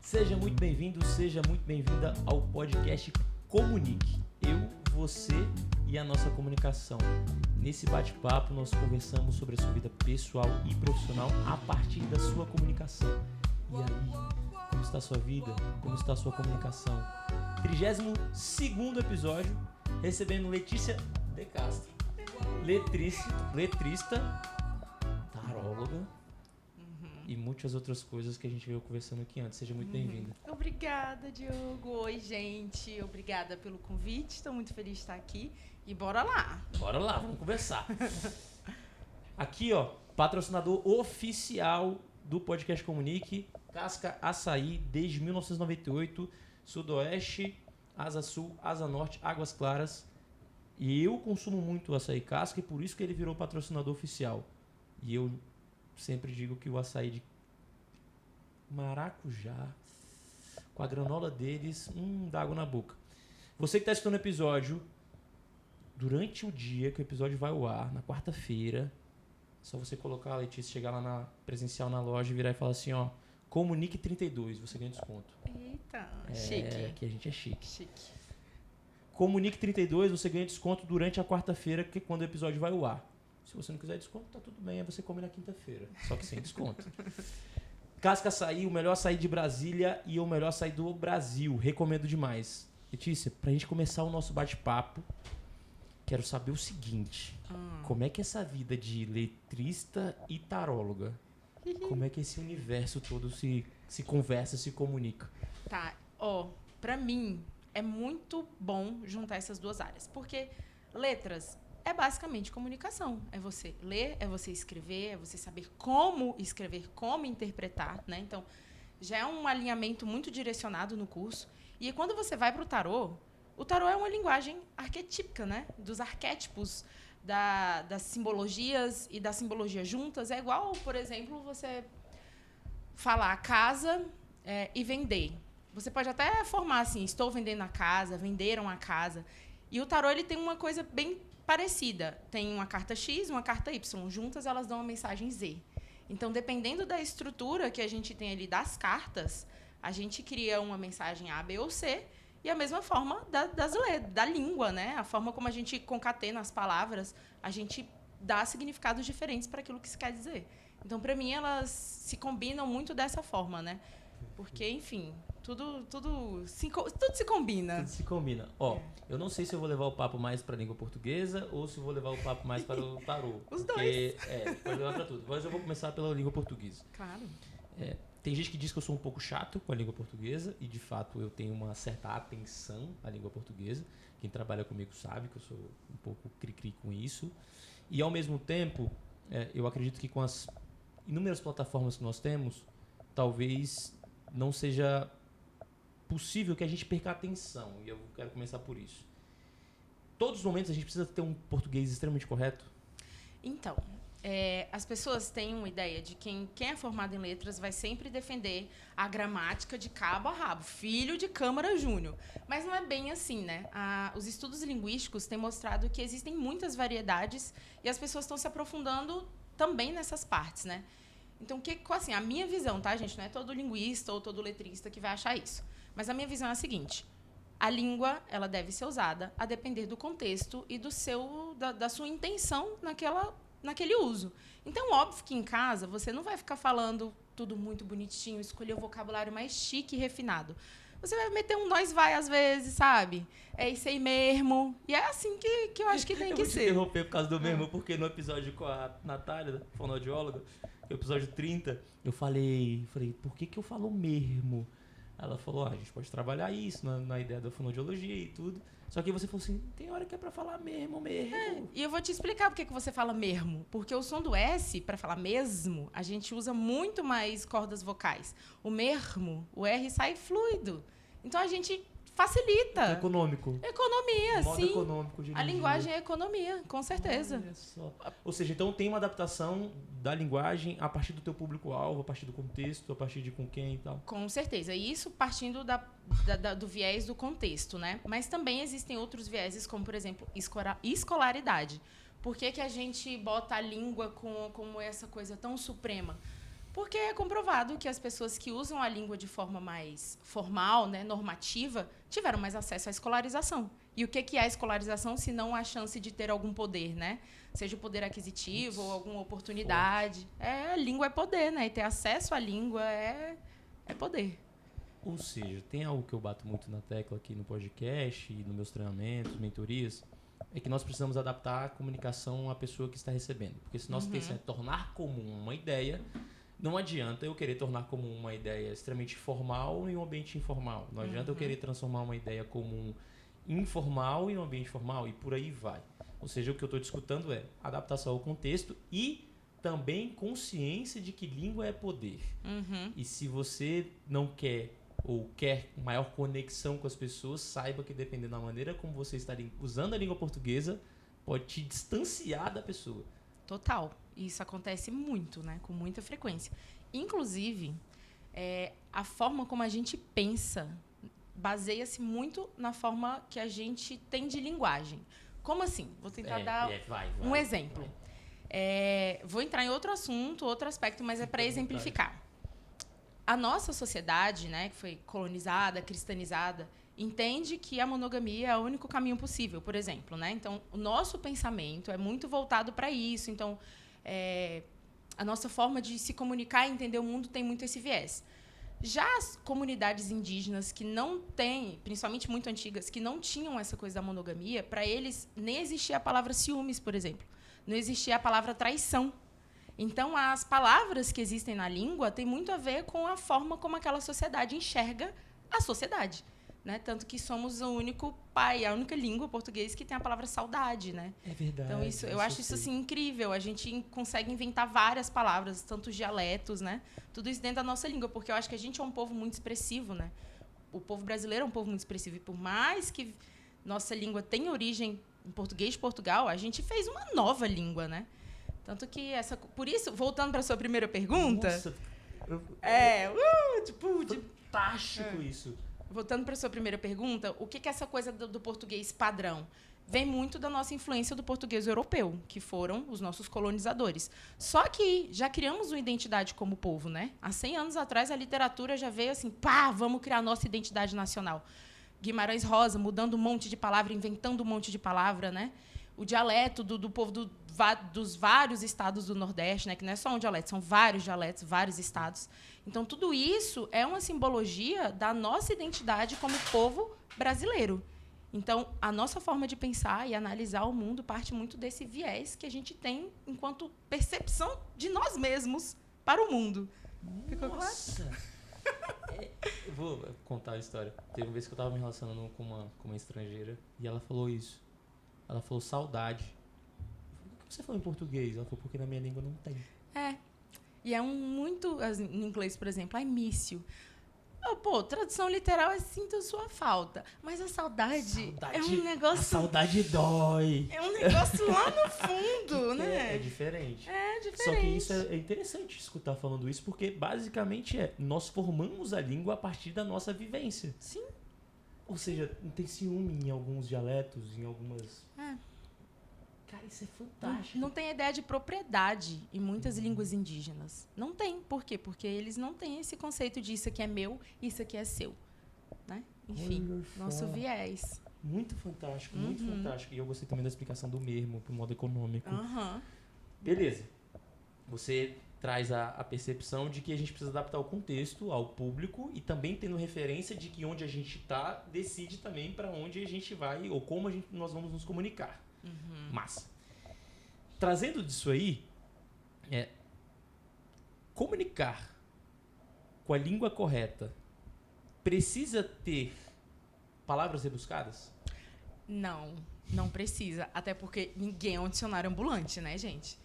Seja muito bem-vindo, seja muito bem-vinda ao podcast Comunique. Eu, você e a nossa comunicação. Nesse bate-papo, nós conversamos sobre a sua vida pessoal e profissional a partir da sua comunicação. E aí, como está a sua vida? Como está a sua comunicação? 32º episódio, recebendo Letícia de Castro, letrista, taróloga e muitas outras coisas que a gente veio conversando aqui antes. Seja muito bem-vinda. Obrigada, Diogo. Oi, gente. Obrigada pelo convite. Estou muito feliz de estar aqui. E bora lá. Bora lá, vamos conversar. Aqui, ó, patrocinador oficial do podcast Comunique, Casca Açaí, desde 1998, Sudoeste, Asa Sul, Asa Norte, Águas Claras. E eu consumo muito açaí Casca e por isso que ele virou patrocinador oficial. E eu sempre digo que o açaí de maracujá, com a granola deles, dá água na boca. Você que está assistindo o episódio, durante o dia que o episódio vai ao ar, na quarta-feira, é só você colocar a Letícia, chegar lá na presencial na loja, virar e falar assim, ó, Comunique 32, você ganha desconto. Eita, chique. Que a gente é chique. Chique. Comunique 32, você ganha desconto durante a quarta-feira, que é quando o episódio vai ao ar. Se você não quiser desconto, tá tudo bem, aí você come na quinta-feira, só que sem desconto. Casca Açaí, o melhor açaí de Brasília e o melhor açaí do Brasil, recomendo demais. Letícia, pra gente começar o nosso bate-papo, quero saber o seguinte, como é que é essa vida de letrista e taróloga? Como é que esse universo todo se conversa, se comunica? Tá, pra mim é muito bom juntar essas duas áreas, porque letras é basicamente comunicação. É você ler, é você escrever, é você saber como escrever, como interpretar, né? Então, já é um alinhamento muito direcionado no curso. E quando você vai para o tarô é uma linguagem arquetípica, né? Dos arquétipos, das simbologias e da simbologia juntas. É igual, por exemplo, você falar casa e vender. Você pode até formar assim, estou vendendo a casa, venderam a casa. E o tarô ele tem uma coisa bem parecida. Tem uma carta X, uma carta Y. Juntas, elas dão uma mensagem Z. Então, dependendo da estrutura que a gente tem ali das cartas, a gente cria uma mensagem A, B ou C. E a mesma forma da língua, né? A forma como a gente concatena as palavras, a gente dá significados diferentes para aquilo que se quer dizer. Então, para mim, elas se combinam muito dessa forma, né? Porque, enfim, tudo se combina. Tudo se combina. Eu não sei se eu vou levar o papo mais para a língua portuguesa ou se eu vou levar o papo mais para o tarô. Os dois. Pode levar para tudo. Mas eu vou começar pela língua portuguesa. Claro. Tem gente que diz que eu sou um pouco chato com a língua portuguesa e, de fato, eu tenho uma certa atenção à língua portuguesa. Quem trabalha comigo sabe que eu sou um pouco cri-cri com isso. E, ao mesmo tempo, eu acredito que com as inúmeras plataformas que nós temos, talvez não seja possível que a gente perca a atenção. E eu quero começar por isso. Todos os momentos a gente precisa ter um português extremamente correto? Então, as pessoas têm uma ideia de quem é formado em letras vai sempre defender a gramática de cabo a rabo, filho de Câmara Júnior. Mas não é bem assim, né? Os estudos linguísticos têm mostrado que existem muitas variedades e as pessoas estão se aprofundando também nessas partes, né? Então, assim, a minha visão, tá, gente? Não é todo linguista ou todo letrista que vai achar isso. Mas a minha visão é a seguinte: a língua ela deve ser usada a depender do contexto e da sua intenção naquele uso. Então, óbvio que em casa você não vai ficar falando tudo muito bonitinho, escolher o vocabulário mais chique e refinado. Você vai meter um nós vai às vezes, sabe? É isso aí mesmo. E é assim que eu acho que tem que ser. Eu vou te interromper por causa do mesmo, porque no episódio com a Natália, fonoaudióloga, no episódio 30, eu falei, por que eu falo mesmo? Ela falou, a gente pode trabalhar isso na ideia da fonoaudiologia e tudo. Só que você falou assim, tem hora que é pra falar mesmo. E eu vou te explicar por que você fala mesmo. Porque o som do S, para falar mesmo, a gente usa muito mais cordas vocais. O mesmo, o R sai fluido. Então, a gente facilita. É econômico. Economia, modo sim. Econômico de a linguagem é economia, com certeza. Olha só. Ou seja, então tem uma adaptação da linguagem a partir do teu público-alvo, a partir do contexto, a partir de com quem e tal. Com certeza. E isso partindo do viés do contexto, né? Mas também existem outros vieses, como, por exemplo, escolaridade. Por que a gente bota a língua como essa coisa tão suprema? Porque é comprovado que as pessoas que usam a língua de forma mais formal, né, normativa, tiveram mais acesso à escolarização. E o que é a escolarização, se não a chance de ter algum poder, né? Seja o poder aquisitivo ou alguma oportunidade. A língua é poder, né? E ter acesso à língua é poder. Ou seja, tem algo que eu bato muito na tecla aqui no podcast e nos meus treinamentos, mentorias, é que nós precisamos adaptar a comunicação à pessoa que está recebendo. Porque se nossa intenção é tornar comum uma ideia, não adianta eu querer tornar comum uma ideia extremamente formal em um ambiente informal. Não adianta eu querer transformar uma ideia comum informal em um ambiente formal e por aí vai. Ou seja, o que eu estou discutindo é adaptação ao contexto e também consciência de que língua é poder. E se você não quer ou quer maior conexão com as pessoas, saiba que dependendo da maneira como você está usando a língua portuguesa, pode te distanciar da pessoa. Total. Isso acontece muito, né? Com muita frequência. Inclusive, a forma como a gente pensa baseia-se muito na forma que a gente tem de linguagem. Como assim? Vou tentar dar um exemplo. Vou entrar em outro assunto, outro aspecto, mas é para exemplificar. A nossa sociedade, né, que foi colonizada, cristianizada, entende que a monogamia é o único caminho possível, por exemplo, né? Então, o nosso pensamento é muito voltado para isso. Então, a nossa forma de se comunicar e entender o mundo tem muito esse viés. Já as comunidades indígenas que não têm, principalmente muito antigas, que não tinham essa coisa da monogamia, para eles nem existia a palavra ciúmes, por exemplo. Não existia a palavra traição. Então, as palavras que existem na língua têm muito a ver com a forma como aquela sociedade enxerga a sociedade. Né? Tanto que somos o único a única língua portuguesa que tem a palavra saudade, né? É verdade. Então, eu acho isso assim, incrível. A gente consegue inventar várias palavras, tantos dialetos, né? Tudo isso dentro da nossa língua, porque eu acho que a gente é um povo muito expressivo, né? O povo brasileiro é um povo muito expressivo. E por mais que nossa língua tenha origem em português de Portugal, a gente fez uma nova língua, né? Tanto que por isso, voltando para a sua primeira pergunta... Nossa, fantástico isso. Voltando para a sua primeira pergunta, o que é essa coisa do português padrão? Vem muito da nossa influência do português europeu, que foram os nossos colonizadores. Só que já criamos uma identidade como povo, né? Há 100 anos atrás, a literatura já veio assim, vamos criar a nossa identidade nacional. Guimarães Rosa, mudando um monte de palavra, inventando um monte de palavra, né? O dialeto do povo dos vários estados do Nordeste, né? Que não é só um dialeto, são vários dialetos, vários estados. Então, tudo isso é uma simbologia da nossa identidade como povo brasileiro. Então, a nossa forma de pensar e analisar o mundo parte muito desse viés que a gente tem enquanto percepção de nós mesmos para o mundo. Ficou claro? Nossa! Eu vou contar a história. Teve uma vez que eu estava me relacionando com uma estrangeira e ela falou isso. Ela falou saudade. Eu falei, por que você falou em português? Ela falou, porque na minha língua não tem. E é muito... Em inglês, por exemplo, I miss you. Tradução literal é sinto sua falta. Mas a saudade é um negócio... A saudade dói. É um negócio lá no fundo, né? É diferente. É diferente. Só que isso é interessante escutar falando isso, porque basicamente nós formamos a língua a partir da nossa vivência. Sim. Ou seja, não tem ciúme em alguns dialetos, em algumas... Cara, isso é fantástico. Não tem ideia de propriedade em muitas línguas indígenas. Não tem. Por quê? Porque eles não têm esse conceito de isso aqui é meu, isso aqui é seu. Né? Enfim, nosso viés. Muito fantástico, muito fantástico. E eu gostei também da explicação do mesmo, pro modo econômico. Beleza. Você traz a percepção de que a gente precisa adaptar o contexto ao público e também tendo referência de que onde a gente está decide também para onde a gente vai ou como nós vamos nos comunicar. Massa. Trazendo disso aí, comunicar com a língua correta precisa ter palavras rebuscadas? Não precisa. Até porque ninguém é um dicionário ambulante, né, gente?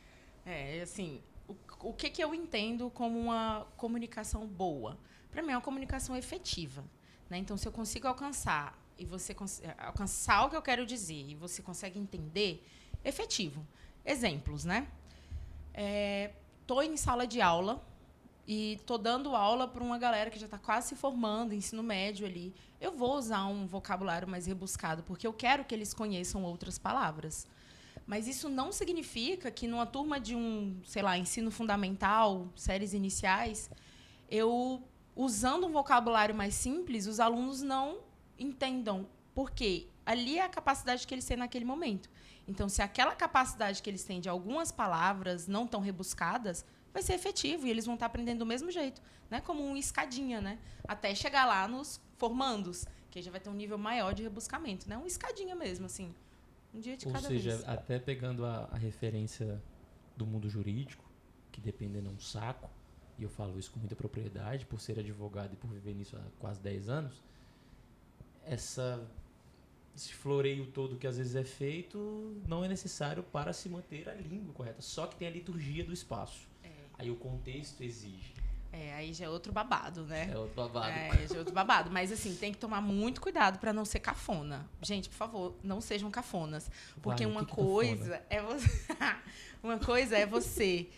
Assim, o que eu entendo como uma comunicação boa? Para mim, é uma comunicação efetiva. Né? Então, se eu consigo alcançar e você alcançar o que eu quero dizer e você consegue entender, efetivo. Exemplos, né? Tô em sala de aula e tô dando aula para uma galera que já está quase se formando, ensino médio ali. Eu vou usar um vocabulário mais rebuscado, porque eu quero que eles conheçam outras palavras. Mas isso não significa que numa turma de sei lá, ensino fundamental, séries iniciais, eu, usando um vocabulário mais simples, os alunos não entendam. Por quê? Ali é a capacidade que eles têm naquele momento. Então, se aquela capacidade que eles têm de algumas palavras não tão rebuscadas, vai ser efetivo e eles vão estar aprendendo do mesmo jeito, né? Como uma escadinha, né? Até chegar lá nos formandos, que já vai ter um nível maior de rebuscamento, né? Uma escadinha mesmo, assim. Um dia de cada vez. Ou seja, até pegando a referência do mundo jurídico, que dependendo é um saco, e eu falo isso com muita propriedade, por ser advogado e por viver nisso há quase 10 anos, esse floreio todo que às vezes é feito não é necessário para se manter a língua correta. Só que tem a liturgia do espaço. Aí o contexto exige. Aí já é outro babado, né? É outro babado. Já é outro babado. Mas, assim, tem que tomar muito cuidado para não ser cafona. Gente, por favor, não sejam cafonas. Porque uma coisa é você... uma coisa é você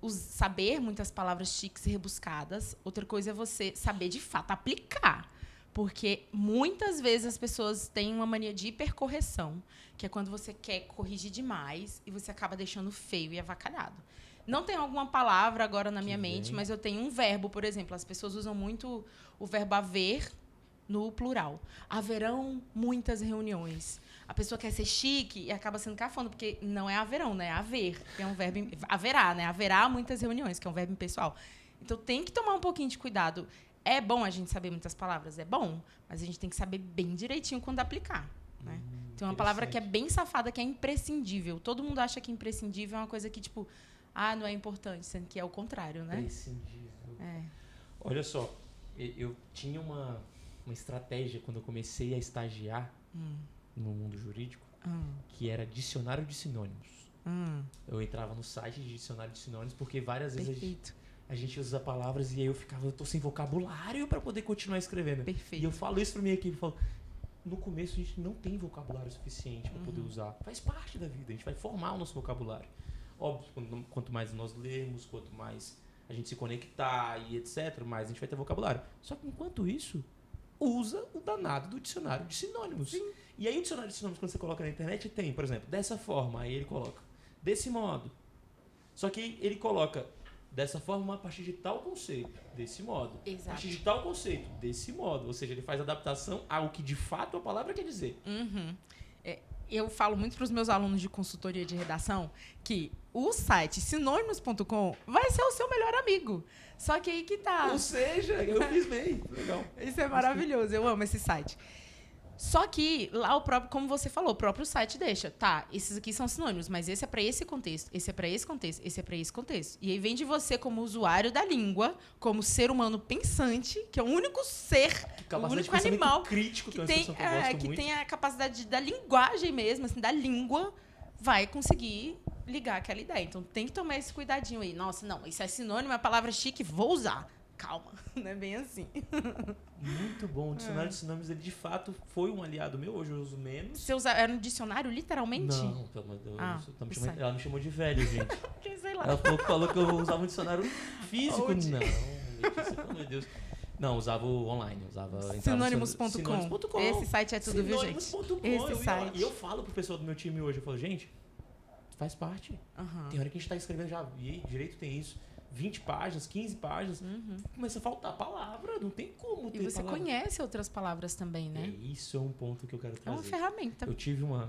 saber muitas palavras chiques e rebuscadas. Outra coisa é você saber, de fato, aplicar. Porque muitas vezes as pessoas têm uma mania de hipercorreção, que é quando você quer corrigir demais e você acaba deixando feio e avacalhado. Não tem alguma palavra agora na minha mente, mas eu tenho um verbo, por exemplo. As pessoas usam muito o verbo haver no plural. Haverão muitas reuniões. A pessoa quer ser chique e acaba sendo cafona, porque não é haverão, né? É haver, que é um verbo... Haverá, né? Haverá muitas reuniões, que é um verbo impessoal. Então, tem que tomar um pouquinho de cuidado. É bom a gente saber muitas palavras, é bom, mas a gente tem que saber bem direitinho quando aplicar, né? Tem uma palavra que é bem safada, que é imprescindível. Todo mundo acha que imprescindível é uma coisa que, tipo, não é importante, sendo que é o contrário, né? Imprescindível. Olha só, eu tinha uma estratégia quando eu comecei a estagiar no mundo jurídico, que era dicionário de sinônimos. Eu entrava no site de dicionário de sinônimos, porque várias vezes a gente usa palavras e aí eu tô sem vocabulário para poder continuar escrevendo. Perfeito. E eu falo isso pra minha equipe, no começo a gente não tem vocabulário suficiente para poder usar. Faz parte da vida, a gente vai formar o nosso vocabulário. Óbvio, quanto mais nós lemos, quanto mais a gente se conectar e etc, mais a gente vai ter vocabulário. Só que enquanto isso, usa o danado do dicionário de sinônimos. Sim. E aí o dicionário de sinônimos, quando você coloca na internet, tem, por exemplo, dessa forma, aí ele coloca desse modo. Só que ele coloca dessa forma a partir de tal conceito, desse modo. Exato. A partir de tal conceito, desse modo. Ou seja, ele faz adaptação ao que de fato a palavra quer dizer. Eu falo muito para os meus alunos de consultoria de redação que o site sinônimos.com vai ser o seu melhor amigo. Só que aí que tá. Ou seja, eu fiz bem. Legal. Isso é maravilhoso. Eu amo esse site. Só que lá como você falou, o próprio site deixa. Tá, esses aqui são sinônimos, mas esse é para esse contexto, esse é para esse contexto, esse é para esse contexto. E aí vem de você como usuário da língua, como ser humano pensante, que é o único ser, o único animal crítico, que tem a capacidade da linguagem mesmo, assim, da língua, vai conseguir ligar aquela ideia. Então tem que tomar esse cuidadinho aí. Nossa, não, isso é sinônimo, é palavra chique, vou usar. Calma, não é bem assim. Muito bom. O dicionário de sinônimos, ele de fato foi um aliado meu, hoje eu uso menos. Você era um dicionário, literalmente? Não, pelo amor de Deus. Ela me chamou de velho, gente. Sei lá. Ela falou que eu usava um dicionário físico. Não, Letícia, pelo amor de Deus. Não, usava o online, usava... Sinônimos.com. Esse site é tudo, viu, gente? Esse site. E eu falo pro pessoal do meu time hoje, eu falo, gente, faz parte. Tem hora que a gente tá escrevendo já, e direito tem isso. 20 páginas, 15 páginas, começa a faltar palavra, não tem como ter. E você conhece outras palavras também, né? Isso é um ponto que eu quero trazer. É uma ferramenta. Eu tive uma...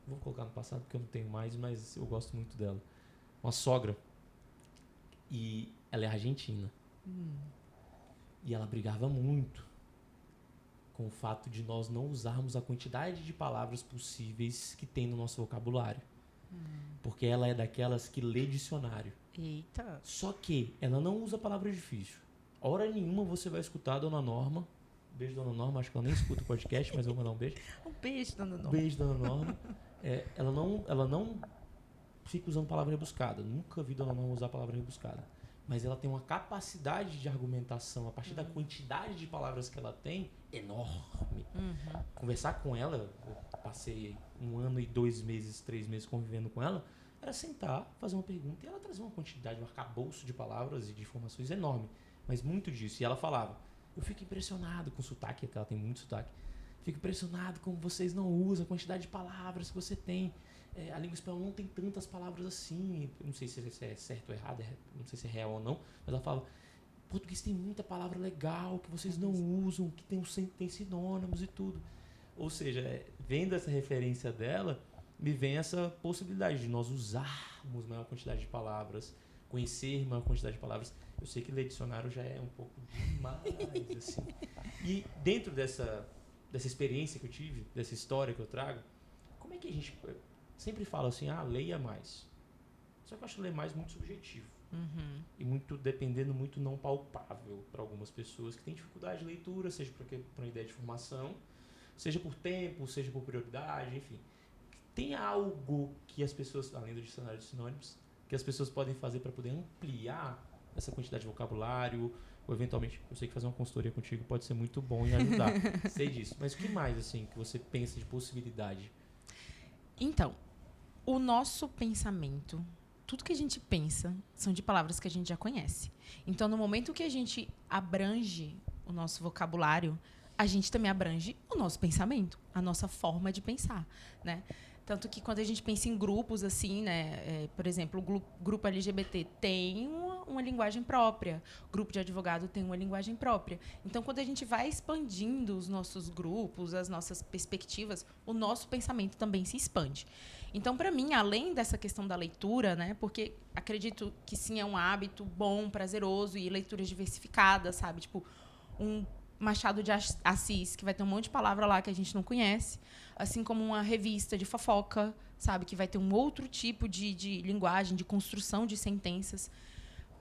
Vou colocar no passado porque eu não tenho mais, mas eu gosto muito dela. Uma sogra. E ela é argentina. E ela brigava muito com o fato de nós não usarmos a quantidade de palavras possíveis que tem no nosso vocabulário. Porque ela é daquelas que lê dicionário. Eita. Só que ela não usa palavra difícil. Hora nenhuma você vai escutar a Dona Norma. Beijo, Dona Norma. Acho que ela nem escuta o podcast, mas eu vou mandar um beijo. Um beijo, Dona Norma. Beijo, Dona Norma. Ela não fica usando palavra rebuscada. Nunca vi Dona Norma usar palavra rebuscada. Mas ela tem uma capacidade de argumentação a partir da quantidade de palavras que ela tem enorme. Conversar com ela, eu passei 1 ano e 2 meses, 3 meses convivendo com ela, era sentar, fazer uma pergunta e ela trazer uma quantidade, um arcabouço de palavras e de informações enorme. Mas muito disso. E ela falava, eu fico impressionado com o sotaque, porque ela tem muito sotaque. fico impressionado como vocês não usam a quantidade de palavras que você tem. A língua espanhola não tem tantas palavras assim. Eu não sei se é certo ou errado, não sei se é real ou não, mas ela fala, português tem muita palavra legal que vocês não usam, que tem sinônimos e tudo. Ou seja, vendo essa referência dela, me vem essa possibilidade de nós usarmos maior quantidade de palavras, conhecer maior quantidade de palavras. Eu sei que ler dicionário já é um pouco demais, assim. E dentro dessa experiência que eu tive, dessa história que eu trago, como é que a gente sempre fala assim, leia mais. Só que eu acho ler mais muito subjetivo. E muito dependendo, muito não palpável para algumas pessoas que têm dificuldade de leitura, seja por uma ideia de formação, seja por tempo, seja por prioridade, enfim. Tem algo que as pessoas, além do dicionário de sinônimos, que as pessoas podem fazer para poder ampliar essa quantidade de vocabulário, ou eventualmente, eu sei que fazer uma consultoria contigo pode ser muito bom em ajudar, sei disso. Mas o que mais, assim, que você pensa de possibilidade? Então, o nosso pensamento, tudo que a gente pensa, são de palavras que a gente já conhece. Então, no momento que a gente abrange o nosso vocabulário, a gente também abrange o nosso pensamento, a nossa forma de pensar, né? Tanto que quando a gente pensa em grupos, assim, né? Por exemplo, o grupo LGBT tem uma linguagem própria, o grupo de advogado tem uma linguagem própria. Então, quando a gente vai expandindo os nossos grupos, as nossas perspectivas, o nosso pensamento também se expande. Então, para mim, além dessa questão da leitura, né? Porque acredito que sim, é um hábito bom, prazeroso e leituras diversificadas, sabe? Tipo, um Machado de Assis, que vai ter um monte de palavra lá que a gente não conhece, assim como uma revista de fofoca, sabe, que vai ter um outro tipo de linguagem, de construção de sentenças.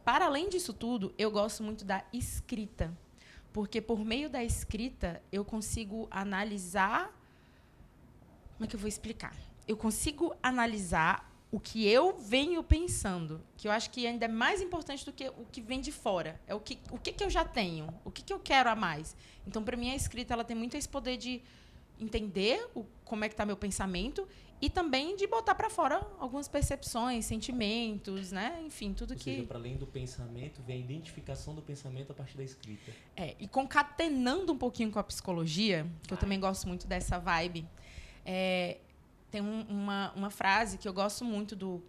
Para além disso tudo, eu gosto muito da escrita, porque por meio da escrita eu consigo analisar... Como é que eu vou explicar? Eu consigo analisar o que eu venho pensando, que eu acho que ainda é mais importante do que o que vem de fora. É o que eu já tenho, o que eu quero a mais. Então, para mim, a escrita ela tem muito esse poder de entender como é que está meu pensamento e também de botar para fora algumas percepções, sentimentos, né? Enfim, tudo que... Ou seja, para além do pensamento, vem a identificação do pensamento a partir da escrita. E concatenando um pouquinho com a psicologia, que eu também gosto muito dessa vibe, tem uma frase que eu gosto muito do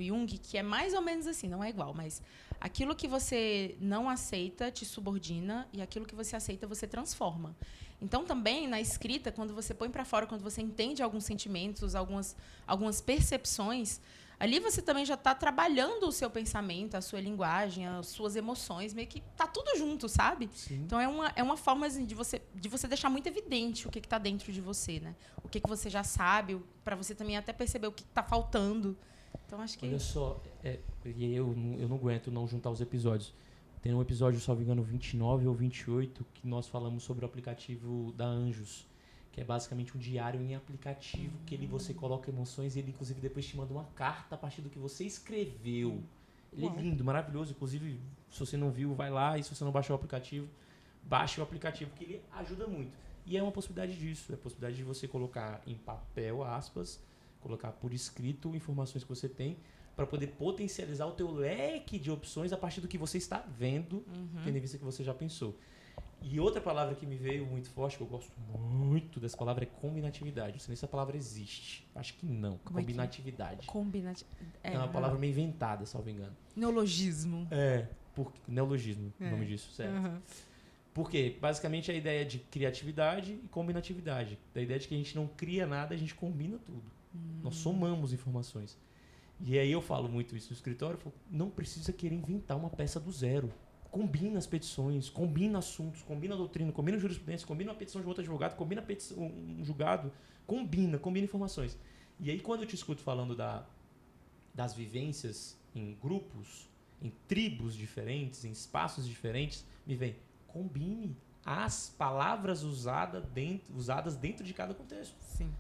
Jung, que é mais ou menos assim, não é igual, mas aquilo que você não aceita te subordina e aquilo que você aceita você transforma. Então, também, na escrita, quando você põe para fora, quando você entende alguns sentimentos, algumas percepções, ali você também já está trabalhando o seu pensamento, a sua linguagem, as suas emoções, meio que tá tudo junto, sabe? Sim. Então, é uma forma assim, de você deixar muito evidente o que está dentro de você, né? O que você já sabe, para você também até perceber o que está faltando. Então, acho que... Olha só, eu não aguento não juntar os episódios. Tem um episódio, salvo engano, 29 ou 28, que nós falamos sobre o aplicativo da Anjos, que é basicamente um diário em aplicativo, que você coloca emoções e ele, inclusive, depois te manda uma carta a partir do que você escreveu. Ele é lindo, maravilhoso. Inclusive, se você não viu, vai lá. E se você não baixou o aplicativo, baixe o aplicativo, que ele ajuda muito. E é uma possibilidade disso. É a possibilidade de você colocar em papel, aspas, colocar por escrito informações que você tem, para poder potencializar o teu leque de opções a partir do que você está vendo, tendo em vista que você já pensou. E outra palavra que me veio muito forte, que eu gosto muito dessa palavra, é combinatividade. Não sei nem se a palavra existe. Acho que não. Como combinatividade. É uma palavra meio inventada, salvo engano. Neologismo. Neologismo, o nome disso, certo. Porque, basicamente, a ideia de criatividade e combinatividade. Da ideia de que a gente não cria nada, a gente combina tudo. Nós somamos informações. E aí eu falo muito isso no escritório, eu falo, não precisa querer inventar uma peça do zero. Combina as petições, combina assuntos, combina a doutrina, combina a jurisprudência, combina uma petição de outro advogado, combina um julgado, combina informações. E aí quando eu te escuto falando das vivências em grupos, em tribos diferentes, em espaços diferentes, me vem, combine as palavras usadas dentro de cada contexto. Sim.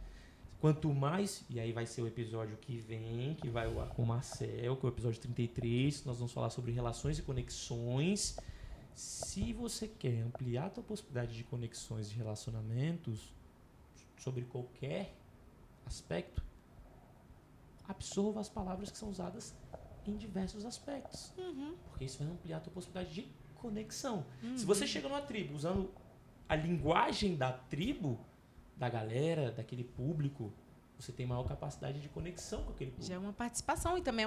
Quanto mais, e aí vai ser o episódio que vem, que vai com o Marcel, que é o episódio 33, nós vamos falar sobre relações e conexões. Se você quer ampliar a tua possibilidade de conexões de relacionamentos sobre qualquer aspecto, absorva as palavras que são usadas em diversos aspectos. Porque isso vai ampliar a tua possibilidade de conexão. Se você chega numa tribo usando a linguagem da tribo, da galera, daquele público, você tem maior capacidade de conexão com aquele público. Já é uma participação e também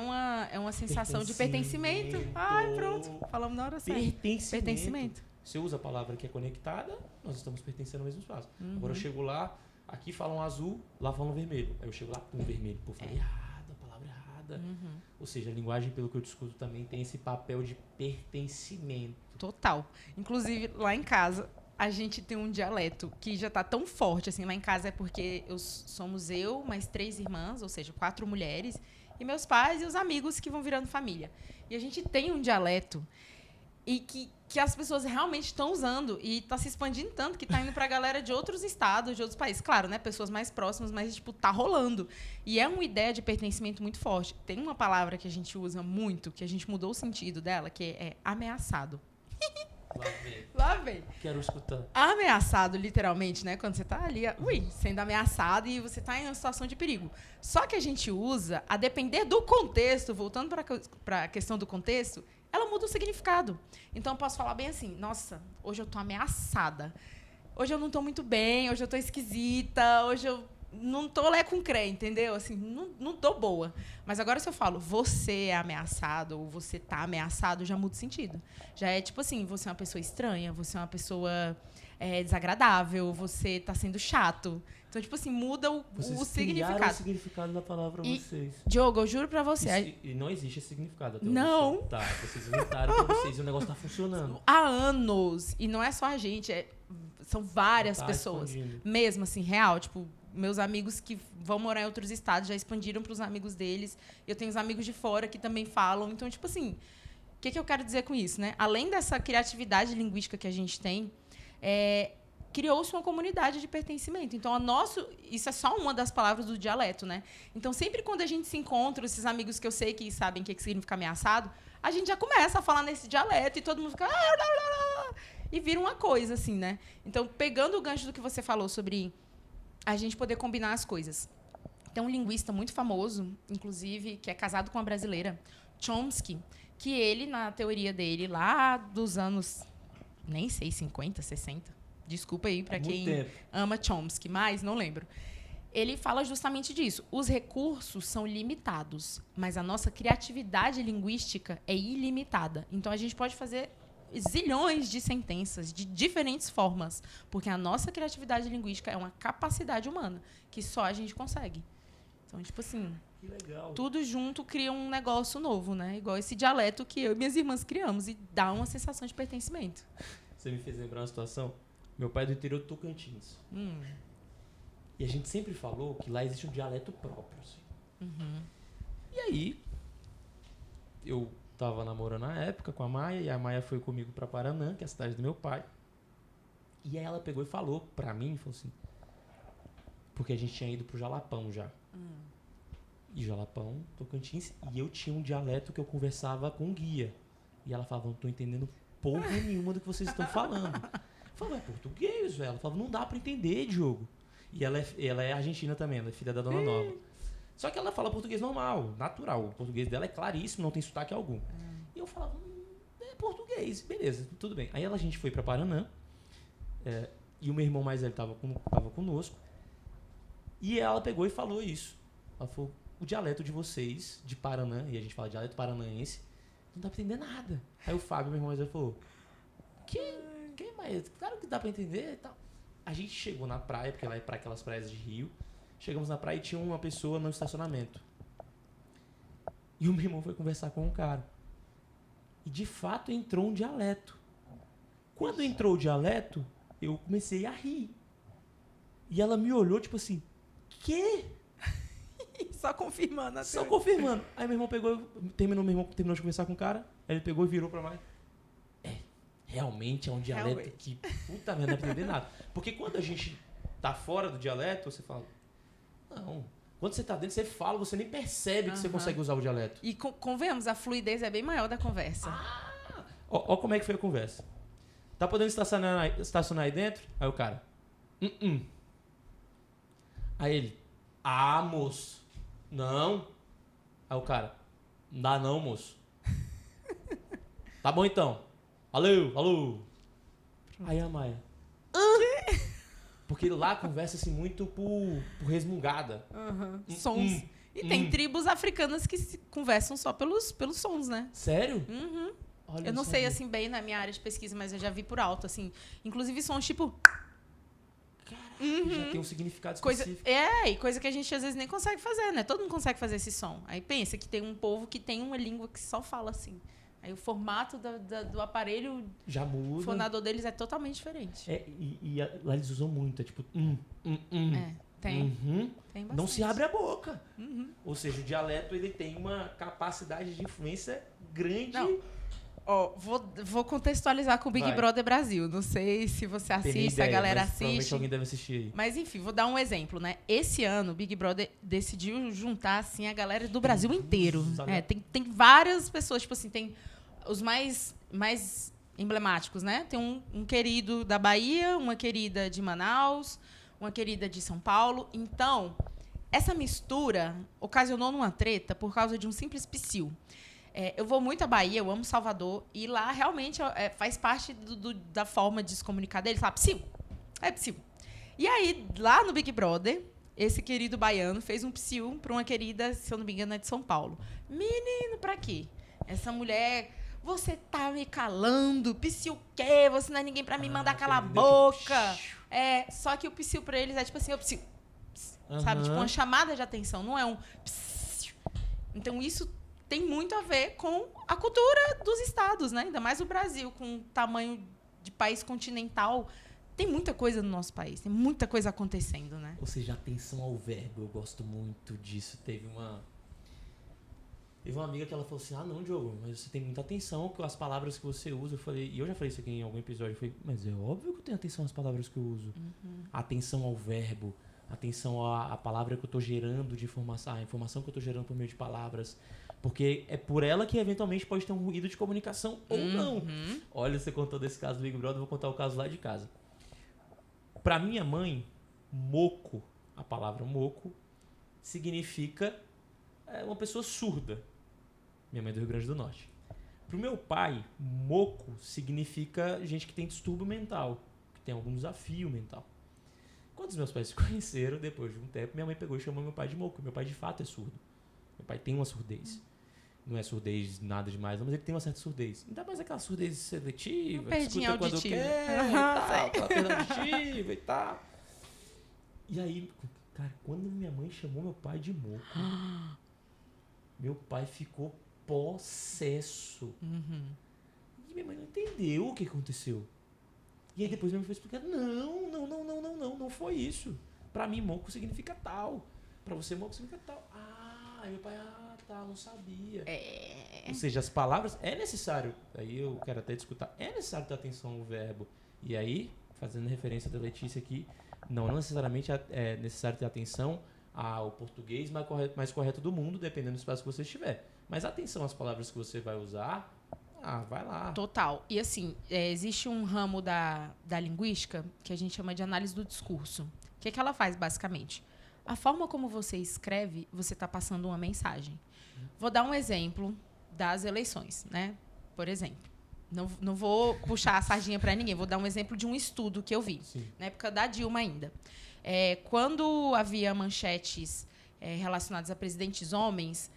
é uma sensação de pertencimento. Ai, pronto. Falamos na hora certa. Pertencimento. Você usa a palavra que é conectada, nós estamos pertencendo ao mesmo espaço. Agora eu chego lá, aqui falam azul, lá falam vermelho. Aí eu chego lá, vermelho. Pô, falei errado, a palavra errada. Ou seja, a linguagem, pelo que eu discuto, também tem esse papel de pertencimento. Total. Inclusive, lá em casa, a gente tem um dialeto que já tá tão forte, assim, lá em casa é porque somos eu, mais 3 irmãs, ou seja, 4 mulheres, e meus pais e os amigos que vão virando família. E a gente tem um dialeto e que as pessoas realmente estão usando e tá se expandindo tanto que tá indo pra galera de outros estados, de outros países. Claro, né? Pessoas mais próximas, mas, tipo, tá rolando. E é uma ideia de pertencimento muito forte. Tem uma palavra que a gente usa muito, que a gente mudou o sentido dela, que é ameaçado. Lá vem. Quero escutar. Ameaçado, literalmente, né? Quando você tá ali, sendo ameaçado e você tá em uma situação de perigo. Só que a gente usa, a depender do contexto, voltando para a questão do contexto, ela muda o significado. Então, eu posso falar bem assim, nossa, hoje eu tô ameaçada. Hoje eu não tô muito bem, hoje eu tô esquisita, hoje eu não tô lé com cré, entendeu? Assim, não tô boa. Mas agora, se eu falo, você é ameaçado, ou você tá ameaçado, já muda o sentido. Já é tipo assim, você é uma pessoa estranha, você é uma pessoa desagradável, você tá sendo chato. Então, tipo assim, muda o significado. O significado da palavra vocês. Diogo, eu juro pra você. E não existe esse significado. Até não. Tá, vocês inventaram pra vocês e o negócio tá funcionando. Há anos. E não é só a gente, são várias pessoas. Expandindo. Mesmo assim, real. Tipo, meus amigos que vão morar em outros estados já expandiram pros amigos deles. Eu tenho os amigos de fora que também falam. Então, tipo assim, o que eu quero dizer com isso, né? Além dessa criatividade linguística que a gente tem, criou-se uma comunidade de pertencimento. Então, isso é só uma das palavras do dialeto, né? Então, sempre quando a gente se encontra, esses amigos que eu sei que sabem o que significa ameaçado, a gente já começa a falar nesse dialeto e todo mundo fica... E vira uma coisa, assim, né? Então, pegando o gancho do que você falou sobre a gente poder combinar as coisas. Tem um linguista muito famoso, inclusive, que é casado com uma brasileira, Chomsky, que ele, na teoria dele, lá dos anos, nem sei, 50, 60... Desculpa aí para quem ama Chomsky, mas não lembro. Ele fala justamente disso. Os recursos são limitados, mas a nossa criatividade linguística é ilimitada. Então, a gente pode fazer zilhões de sentenças de diferentes formas, porque a nossa criatividade linguística é uma capacidade humana que só a gente consegue. Então, tipo assim, que legal. Tudo junto cria um negócio novo, né? Igual esse dialeto que eu e minhas irmãs criamos e dá uma sensação de pertencimento. Você me fez lembrar uma situação. Meu pai é do interior do Tocantins. E a gente sempre falou que lá existe um dialeto próprio. Assim. E aí, eu tava namorando na época com a Maia, e a Maia foi comigo pra Paranã, que é a cidade do meu pai. E aí ela pegou e falou pra mim, falou assim, porque a gente tinha ido pro Jalapão já. E Jalapão, Tocantins, e eu tinha um dialeto que eu conversava com um guia. E ela falava, não tô entendendo porra nenhuma do que vocês estão falando. Eu falava, é português, velho. Ela falava, não dá pra entender, Diogo. E ela é argentina também, ela é filha da Dona Nova. Só que ela fala português normal, natural. O português dela é claríssimo, não tem sotaque algum. E eu falava, é português, beleza, tudo bem. Aí a gente foi pra Paranã, e o meu irmão mais velho tava conosco, e ela pegou e falou isso. Ela falou, o dialeto de vocês, de Paranã, e a gente fala dialeto paranaense, não dá pra entender nada. Aí o Fábio, meu irmão mais velho, falou, mas claro que dá pra entender e tal. A gente chegou na praia, porque lá é pra aquelas praias de Rio. Chegamos na praia e tinha uma pessoa no estacionamento. E o meu irmão foi conversar com um cara. E de fato entrou um dialeto. Quando entrou o dialeto, eu comecei a rir. E ela me olhou tipo assim, quê? Só confirmando. Só confirmando. Aí meu irmão terminou de conversar com o cara. Aí ele pegou e virou pra mim. Realmente é um dialeto que, puta merda, não dá pra entender nada. Porque quando a gente tá fora do dialeto, você fala, não. Quando você tá dentro, você fala, você nem percebe que você consegue usar o dialeto. E convenhamos, a fluidez é bem maior da conversa. Ó como é que foi a conversa. Tá podendo estacionar aí dentro? Aí o cara, Aí ele, moço, não. Aí o cara, não dá não, moço. Tá bom então. Alô. Aí a Maia. Porque lá conversa-se muito por resmungada. Sons. E tem tribos africanas que conversam só pelos sons, né? Sério? Olha, eu não sei, assim, bem na minha área de pesquisa, mas eu já vi por alto, assim. Inclusive sons tipo... Já tem um significado específico. E coisa que a gente às vezes nem consegue fazer, né? Todo mundo consegue fazer esse som. Aí pensa que tem um povo que tem uma língua que só fala assim. Aí o formato do aparelho já muda. fonador deles é totalmente diferente. Lá eles usam muito, é tipo... Tem. Tem bastante. Não se abre a boca. Ou seja, o dialeto ele tem uma capacidade de influência grande. Não. Vou contextualizar com o Big Brother Brasil. Não sei se você assiste, a galera assiste. Provavelmente alguém deve assistir aí. Mas, enfim, vou dar um exemplo, né? Esse ano, o Big Brother decidiu juntar, assim, a galera do Brasil inteiro. Tem várias pessoas, tipo assim, tem os mais emblemáticos, né? Tem um querido da Bahia, uma querida de Manaus, uma querida de São Paulo. Então, essa mistura ocasionou numa treta por causa de um simples psiu. Eu vou muito à Bahia, eu amo Salvador, e lá realmente faz parte da forma de se comunicar deles. Fala, psiu. É psiu. E aí, lá no Big Brother, esse querido baiano fez um psiu para uma querida, se eu não me engano, é de São Paulo. Menino, pra quê? Essa mulher, você tá me calando, psiu o quê? Você não é ninguém pra me mandar calar a boca. Só que o psiu pra eles é tipo assim, o psiu. Sabe? Tipo uma chamada de atenção, não é um psiu. Então, isso tem muito a ver com a cultura dos estados, né? Ainda mais o Brasil, com o tamanho de país continental. Tem muita coisa no nosso país, tem muita coisa acontecendo, né? Ou seja, atenção ao verbo, eu gosto muito disso. Teve uma amiga que ela falou assim, não, Diogo, mas você tem muita atenção com as palavras que você usa. Eu falei, e eu já falei isso aqui em algum episódio, eu falei, mas é óbvio que eu tenho atenção às palavras que eu uso. Atenção ao verbo, atenção à palavra que eu estou gerando de informação, a informação que eu estou gerando por meio de palavras. Porque é por ela que eventualmente pode ter um ruído de comunicação ou não. Olha, você contou desse caso do Big Brother, eu vou contar o caso lá de casa. Para minha mãe, moco, a palavra moco, significa uma pessoa surda. Minha mãe é do Rio Grande do Norte. Para o meu pai, moco significa gente que tem distúrbio mental, que tem algum desafio mental. Quando os meus pais se conheceram, depois de um tempo, minha mãe pegou e chamou meu pai de moco. Meu pai, de fato, é surdo. Meu pai tem uma surdez. Não é surdez nada demais, não, mas ele tem uma certa surdez. Ainda mais aquela surdez seletiva, que escuta quando quer, aquela perda auditiva e tal. E aí, cara, quando minha mãe chamou meu pai de moco, meu pai ficou possesso. E minha mãe não entendeu o que aconteceu. E aí depois minha mãe foi explicar, não foi isso. Pra mim, moco significa tal. Pra você, moco significa tal. Aí meu pai, não sabia. Ou seja, as palavras, é necessário, aí eu quero até discutir, é necessário ter atenção ao verbo. E aí, fazendo referência da Letícia aqui, não necessariamente é necessário ter atenção ao português mais correto do mundo, dependendo do espaço que você estiver. Mas atenção às palavras que você vai usar, vai lá. Total. E assim, existe um ramo da linguística que a gente chama de análise do discurso. O que ela faz, basicamente? A forma como você escreve, você está passando uma mensagem. Vou dar um exemplo das eleições, né? Por exemplo. Não vou puxar a sardinha para ninguém. Vou dar um exemplo de um estudo que eu vi. Sim. Na época da Dilma ainda. Quando havia manchetes relacionadas a presidentes homens,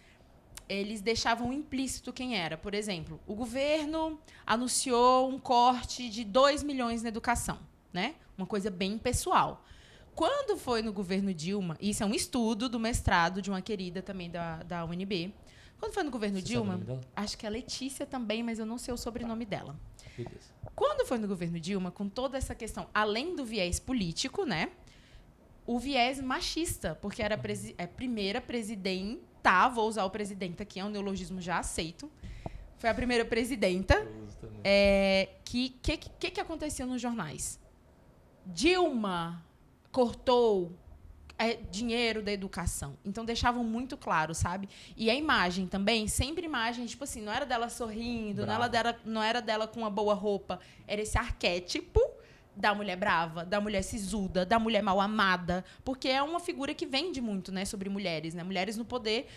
eles deixavam implícito quem era. Por exemplo, o governo anunciou um corte de 2 milhões na educação, né? Uma coisa bem pessoal. Quando foi no governo Dilma, isso é um estudo do mestrado de uma querida também da UNB. Quando foi no governo Dilma, acho que é Letícia também, mas eu não sei o sobrenome dela. Beleza. Quando foi no governo Dilma, com toda essa questão, além do viés político, né? O viés machista, porque era a primeira presidenta, vou usar o presidenta aqui, é um neologismo já aceito. Foi a primeira presidenta. Que acontecia nos jornais? Dilma cortou dinheiro da educação. Então, deixavam muito claro, sabe? E a imagem também, sempre imagem, tipo assim, não era dela sorrindo, não era dela com uma boa roupa. Era esse arquétipo da mulher brava, da mulher sisuda, da mulher mal amada. Porque é uma figura que vende muito, né, sobre mulheres, né? Mulheres no poder.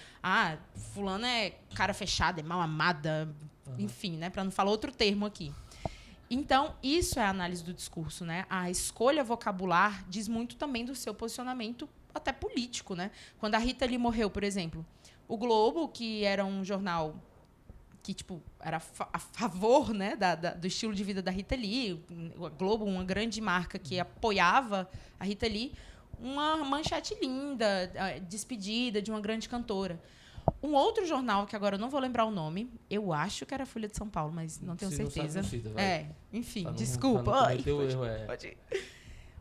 Fulana é cara fechada, é mal amada, enfim, né? Para não falar outro termo aqui. Então, isso é a análise do discurso, né? A escolha vocabular diz muito também do seu posicionamento até político, né? Quando a Rita Lee morreu, por exemplo, o Globo, que era um jornal que tipo era a favor, né, do estilo de vida da Rita Lee, o Globo, uma grande marca que apoiava a Rita Lee, uma manchete linda, despedida de uma grande cantora. Um outro jornal, que agora eu não vou lembrar o nome, eu acho que era a Folha de São Paulo, mas não tenho certeza. Enfim, desculpa.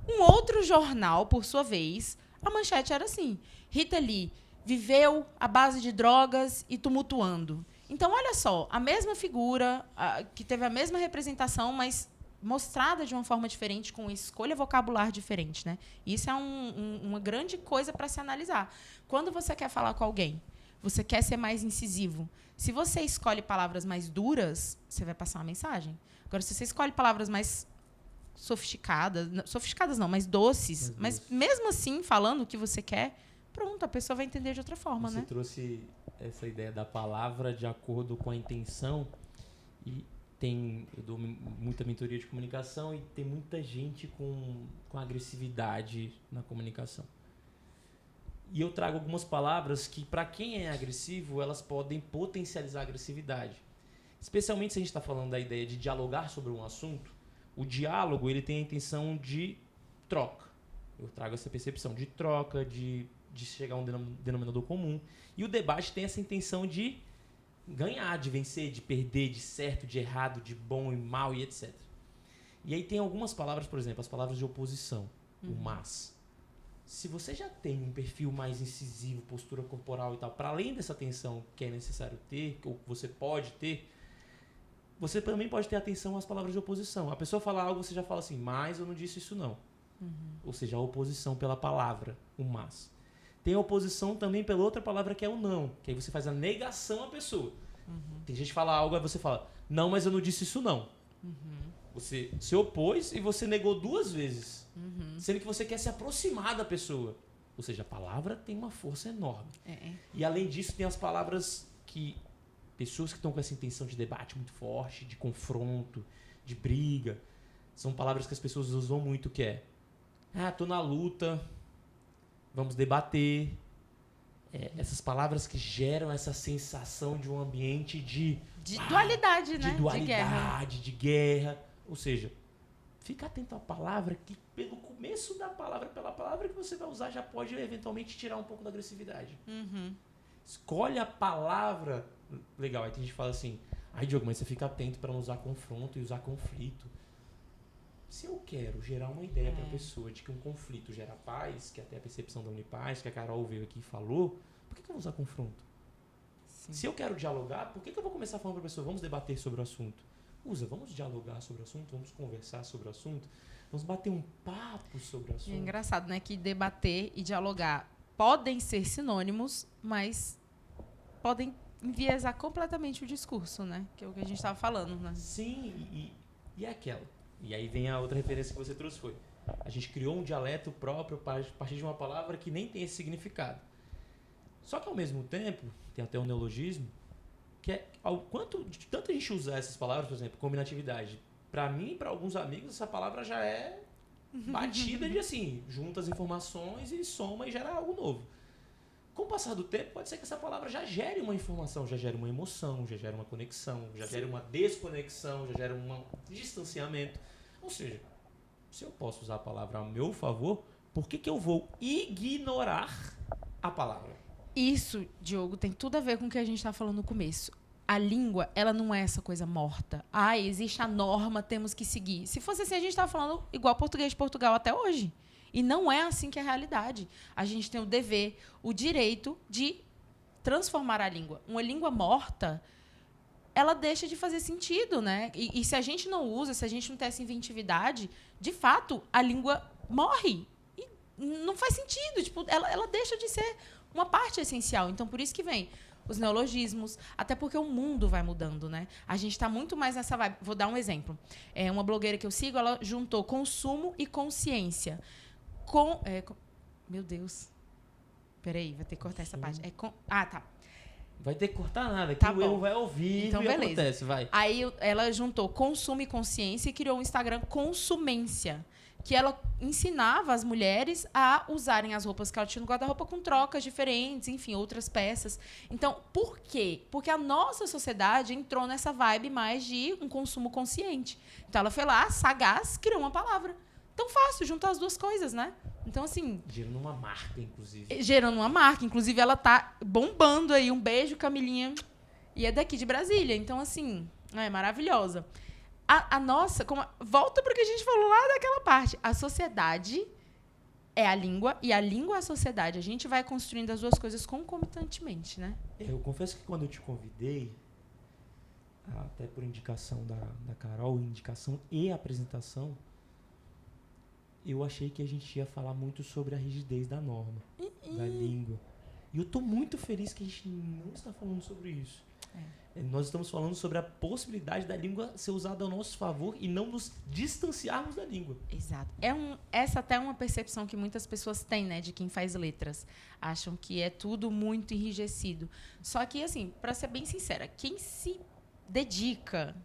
Um outro jornal, por sua vez, a manchete era assim: Rita Lee viveu à base de drogas e tumultuando. Então, olha só, a mesma figura, que teve a mesma representação, mas mostrada de uma forma diferente, com escolha vocabular diferente, né? Isso é uma grande coisa para se analisar. Quando você quer falar com alguém, você quer ser mais incisivo. Se você escolhe palavras mais duras, você vai passar uma mensagem. Agora, se você escolhe palavras mais sofisticadas não, mas doces, mas mesmo assim, falando o que você quer, pronto, a pessoa vai entender de outra forma, né? Você trouxe essa ideia da palavra de acordo com a intenção, e eu dou muita mentoria de comunicação e tem muita gente com agressividade na comunicação. E eu trago algumas palavras que, para quem é agressivo, elas podem potencializar a agressividade. Especialmente se a gente está falando da ideia de dialogar sobre um assunto, o diálogo ele tem a intenção de troca. Eu trago essa percepção de troca, de chegar a um denominador comum. E o debate tem essa intenção de ganhar, de vencer, de perder, de certo, de errado, de bom e mal e etc. E aí tem algumas palavras, por exemplo, as palavras de oposição, o mas. Se você já tem um perfil mais incisivo, postura corporal e tal, para além dessa atenção que é necessário ter, ou que você pode ter, você também pode ter atenção às palavras de oposição. A pessoa fala algo, você já fala assim, mas eu não disse isso não. Ou seja, a oposição pela palavra, o mas. Tem a oposição também pela outra palavra que é o não, que aí você faz a negação à pessoa. Tem gente que fala algo, aí você fala, não, mas eu não disse isso não. Você se opôs e você negou 2 vezes. Sendo que você quer se aproximar da pessoa. Ou seja, a palavra tem uma força enorme. E além disso, tem as palavras que pessoas que estão com essa intenção de debate muito forte, de confronto, de briga, são palavras que as pessoas usam muito, que é tô na luta, vamos debater. Essas palavras que geram essa sensação de um ambiente de dualidade, né? De dualidade, de guerra. Ou seja, fica atento à palavra que pelo começo da palavra, pela palavra que você vai usar, já pode eventualmente tirar um pouco da agressividade. Escolhe a palavra. Legal, aí tem gente que fala assim, Diogo, mas você fica atento para não usar confronto e usar conflito. Se eu quero gerar uma ideia para a pessoa de que um conflito gera paz, que até a percepção da Unipaz, que a Carol veio aqui e falou, por que eu vou usar confronto? Sim. Se eu quero dialogar, por que eu vou começar falando para a pessoa, vamos debater sobre o assunto? Vamos dialogar sobre o assunto, vamos conversar sobre o assunto, vamos bater um papo sobre o assunto. É engraçado, né, que debater e dialogar podem ser sinônimos, mas podem enviesar completamente o discurso, né? Que é o que a gente estava falando, né? Sim, e é aquela. E aí vem a outra referência que você trouxe, foi a gente criou um dialeto próprio a partir de uma palavra que nem tem esse significado. Só que ao mesmo tempo, tem até um neologismo, que é ao quanto de tanto a gente usar essas palavras, por exemplo, combinatividade. Para mim e para alguns amigos, essa palavra já é batida de assim, junta as informações e soma e gera algo novo. Com o passar do tempo, pode ser que essa palavra já gere uma informação, já gere uma emoção, já gere uma conexão, já gere uma desconexão, já gere um distanciamento. Ou seja, se eu posso usar a palavra a meu favor, por que eu vou ignorar a palavra? Isso, Diogo, tem tudo a ver com o que a gente estava falando no começo. A língua, ela não é essa coisa morta. Existe a norma, temos que seguir. Se fosse assim, a gente estava falando igual português de Portugal até hoje. E não é assim que é a realidade. A gente tem o dever, o direito de transformar a língua. Uma língua morta, ela deixa de fazer sentido, né? E se a gente não usa, se a gente não tem essa inventividade, de fato, a língua morre. E não faz sentido. Tipo, ela deixa de ser uma parte essencial. Então, por isso que vem os neologismos, até porque o mundo vai mudando, né? A gente está muito mais nessa vibe. Vou dar um exemplo. Uma blogueira que eu sigo, ela juntou consumo e consciência. Meu Deus. Peraí, vou ter que cortar essa parte. Tá. Vai ter que cortar nada, que Tá o bom. erro vai ao vivo Então, e beleza. acontece, vai. Aí ela juntou consumo e consciência e criou um Instagram Consumência, que ela ensinava as mulheres a usarem as roupas que ela tinha no guarda-roupa com trocas diferentes, enfim, outras peças. Então, por quê? Porque a nossa sociedade entrou nessa vibe mais de um consumo consciente. Então, ela foi lá, sagaz, criou uma palavra. Tão fácil, juntar as duas coisas, né? Então, assim... Gerando uma marca, inclusive. Gerando uma marca. Inclusive, ela tá bombando aí. Um beijo, Camilinha. E é daqui de Brasília. Então, assim, é maravilhosa. A nossa... volta para o que a gente falou lá daquela parte. A sociedade é a língua e a língua é a sociedade. A gente vai construindo as duas coisas concomitantemente, né? Eu confesso que quando eu te convidei, até por indicação da Carol, indicação e apresentação, eu achei que a gente ia falar muito sobre a rigidez da norma, da língua. E eu tô muito feliz que a gente não está falando sobre isso. Nós estamos falando sobre a possibilidade da língua ser usada ao nosso favor e não nos distanciarmos da língua. Exato. Essa até é uma percepção que muitas pessoas têm, né, de quem faz letras. Acham que é tudo muito enrijecido. Só que, assim, para ser bem sincera, quem se dedica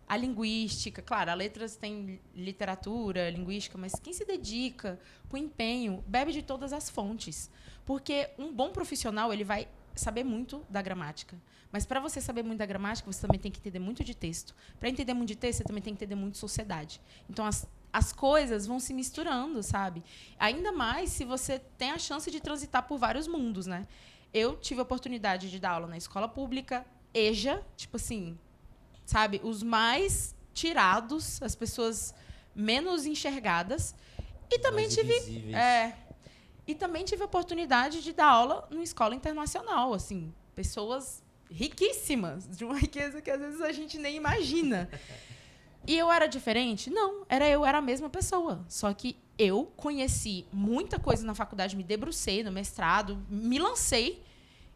à linguística, claro, a letras tem literatura, linguística, mas quem se dedica com empenho bebe de todas as fontes. Porque um bom profissional, ele vai saber muito da gramática. Mas para você saber muito da gramática, você também tem que entender muito de texto. Para entender muito de texto, você também tem que entender muito de sociedade. Então, as coisas vão se misturando, sabe? Ainda mais se você tem a chance de transitar por vários mundos, né? Eu tive a oportunidade de dar aula na escola pública, EJA, tipo assim, sabe? Os mais tirados, as pessoas menos enxergadas. E também e também tive a oportunidade de dar aula numa escola internacional, assim, pessoas riquíssimas, de uma riqueza que às vezes a gente nem imagina. E eu era diferente? Não, era a mesma pessoa. Só que eu conheci muita coisa na faculdade, me debrucei no mestrado, me lancei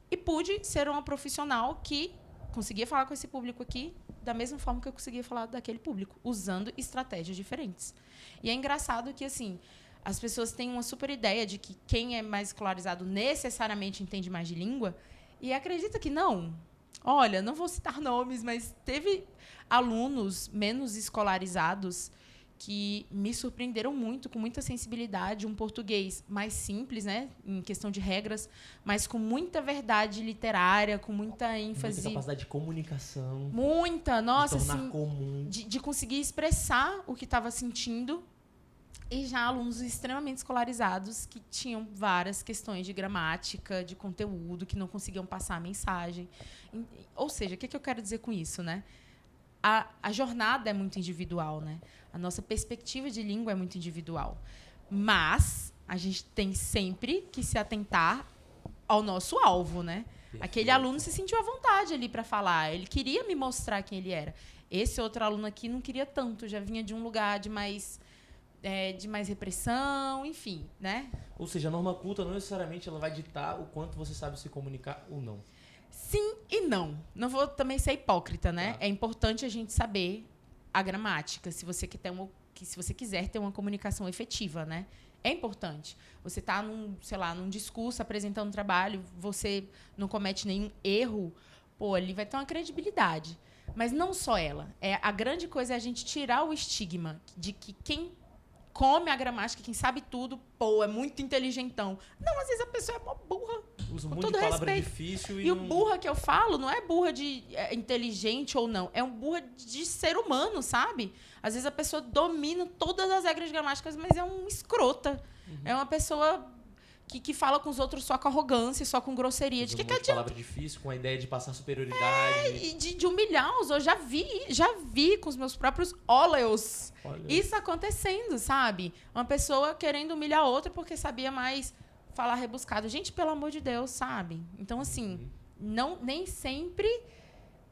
e pude ser uma profissional que conseguia falar com esse público aqui da mesma forma que eu conseguia falar daquele público, usando estratégias diferentes. E é engraçado que, assim, as pessoas têm uma super ideia de que quem é mais escolarizado necessariamente entende mais de língua e acredita que não. Olha, não vou citar nomes, mas teve alunos menos escolarizados que me surpreenderam muito, com muita sensibilidade, um português mais simples, né, em questão de regras, mas com muita verdade literária, com muita ênfase. Muita capacidade de comunicação. Muita, nossa, de tornar assim, comum. de conseguir expressar o que estava sentindo. E já alunos extremamente escolarizados que tinham várias questões de gramática, de conteúdo, que não conseguiam passar a mensagem. Ou seja, o que eu quero dizer com isso, né? A jornada é muito individual, né? A nossa perspectiva de língua é muito individual. Mas a gente tem sempre que se atentar ao nosso alvo, né? Perfeito. Aquele aluno se sentiu à vontade ali para falar. Ele queria me mostrar quem ele era. Esse outro aluno aqui não queria tanto, já vinha de um lugar de mais repressão, enfim, né? Ou seja, a norma culta não necessariamente ela vai ditar o quanto você sabe se comunicar ou não. Sim e não. Não vou também ser hipócrita, né? Tá. É importante a gente saber a gramática, se você quiser ter uma comunicação efetiva, né? É importante. Você está num discurso, apresentando um trabalho, você não comete nenhum erro, ali vai ter uma credibilidade. Mas não só ela. A grande coisa é a gente tirar o estigma de que quem come a gramática, quem sabe tudo, é muito inteligentão. Não, às vezes a pessoa é uma burra. Usa com muito todo de palavra respeito. difícil E o burra que eu falo não é burra de inteligente ou não. É um burra de ser humano, sabe? Às vezes a pessoa domina todas as regras gramáticas, mas é um escrota. Uhum. É uma pessoa que fala com os outros só com arrogância, só com grosseria. De que adianta? Palavra difícil, com a ideia de passar superioridade. E de humilhar os outros. Já vi com os meus próprios óleos isso acontecendo, sabe? Uma pessoa querendo humilhar a outra porque sabia mais falar rebuscado. Gente, pelo amor de Deus, sabe? Então, assim, nem sempre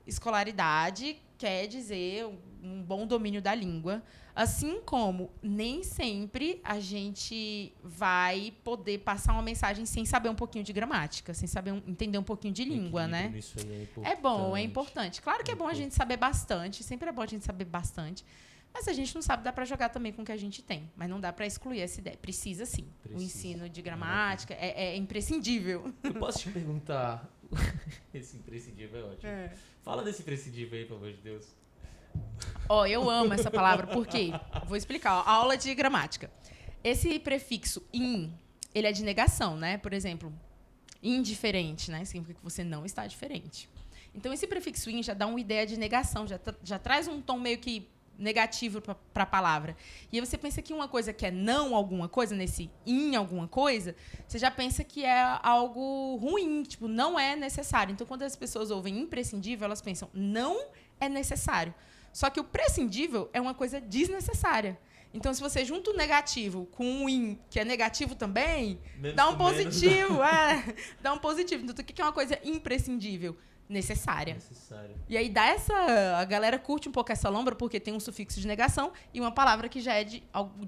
escolaridade quer dizer um bom domínio da língua. Assim como nem sempre a gente vai poder passar uma mensagem sem saber um pouquinho de gramática, sem saber entender um pouquinho de língua, né? Isso aí é bom, é importante. Claro que é bom a gente saber bastante, sempre é bom a gente saber bastante. Mas se a gente não sabe, dá para jogar também com o que a gente tem. Mas não dá para excluir essa ideia. Precisa, sim. O ensino de gramática é imprescindível. Eu posso te perguntar, Esse imprescindível é ótimo. Fala desse imprescindível aí, pelo amor de Deus. Ó, eu amo essa palavra, por quê? Vou explicar. Ó, aula de gramática. Esse prefixo in, ele é de negação, né? Por exemplo, indiferente, né? Significa que você não está diferente. Então, esse prefixo in já dá uma ideia de negação, já traz um tom meio que negativo para a palavra. E aí você pensa que uma coisa que é não alguma coisa, nesse in alguma coisa, você já pensa que é algo ruim, tipo, não é necessário. Então, quando as pessoas ouvem imprescindível, elas pensam, não é necessário. Só que o prescindível é uma coisa desnecessária. Então, se você junta o negativo com um in, que é negativo também, dá um positivo. Dá um positivo. Então, o que é uma coisa imprescindível? Necessária. E aí a galera curte um pouco essa lombra porque tem um sufixo de negação e uma palavra que já é de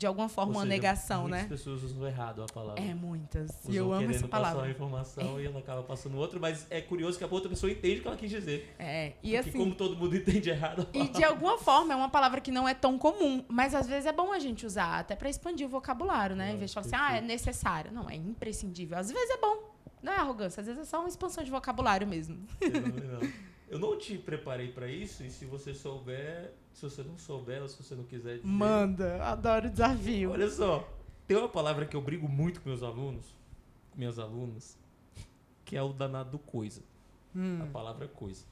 alguma forma uma negação, né? Muitas pessoas usam errado a palavra. Muitas. E eu amo essa palavra. Passar uma informação e ela acaba passando outra, mas é curioso que a outra pessoa entende o que ela quis dizer. E porque assim, como todo mundo entende errado. E de alguma forma é uma palavra que não é tão comum, mas às vezes é bom a gente usar até para expandir o vocabulário, né? Em vez de falar assim, é necessário. Não, é imprescindível. Às vezes é bom. Não é arrogância, às vezes é só uma expansão de vocabulário mesmo. Eu não te preparei pra isso, e se você souber, se você não souber, ou se você não quiser dizer... Manda, adoro o desafio. Olha só, tem uma palavra que eu brigo muito com meus alunos, que é o danado do coisa. A palavra coisa.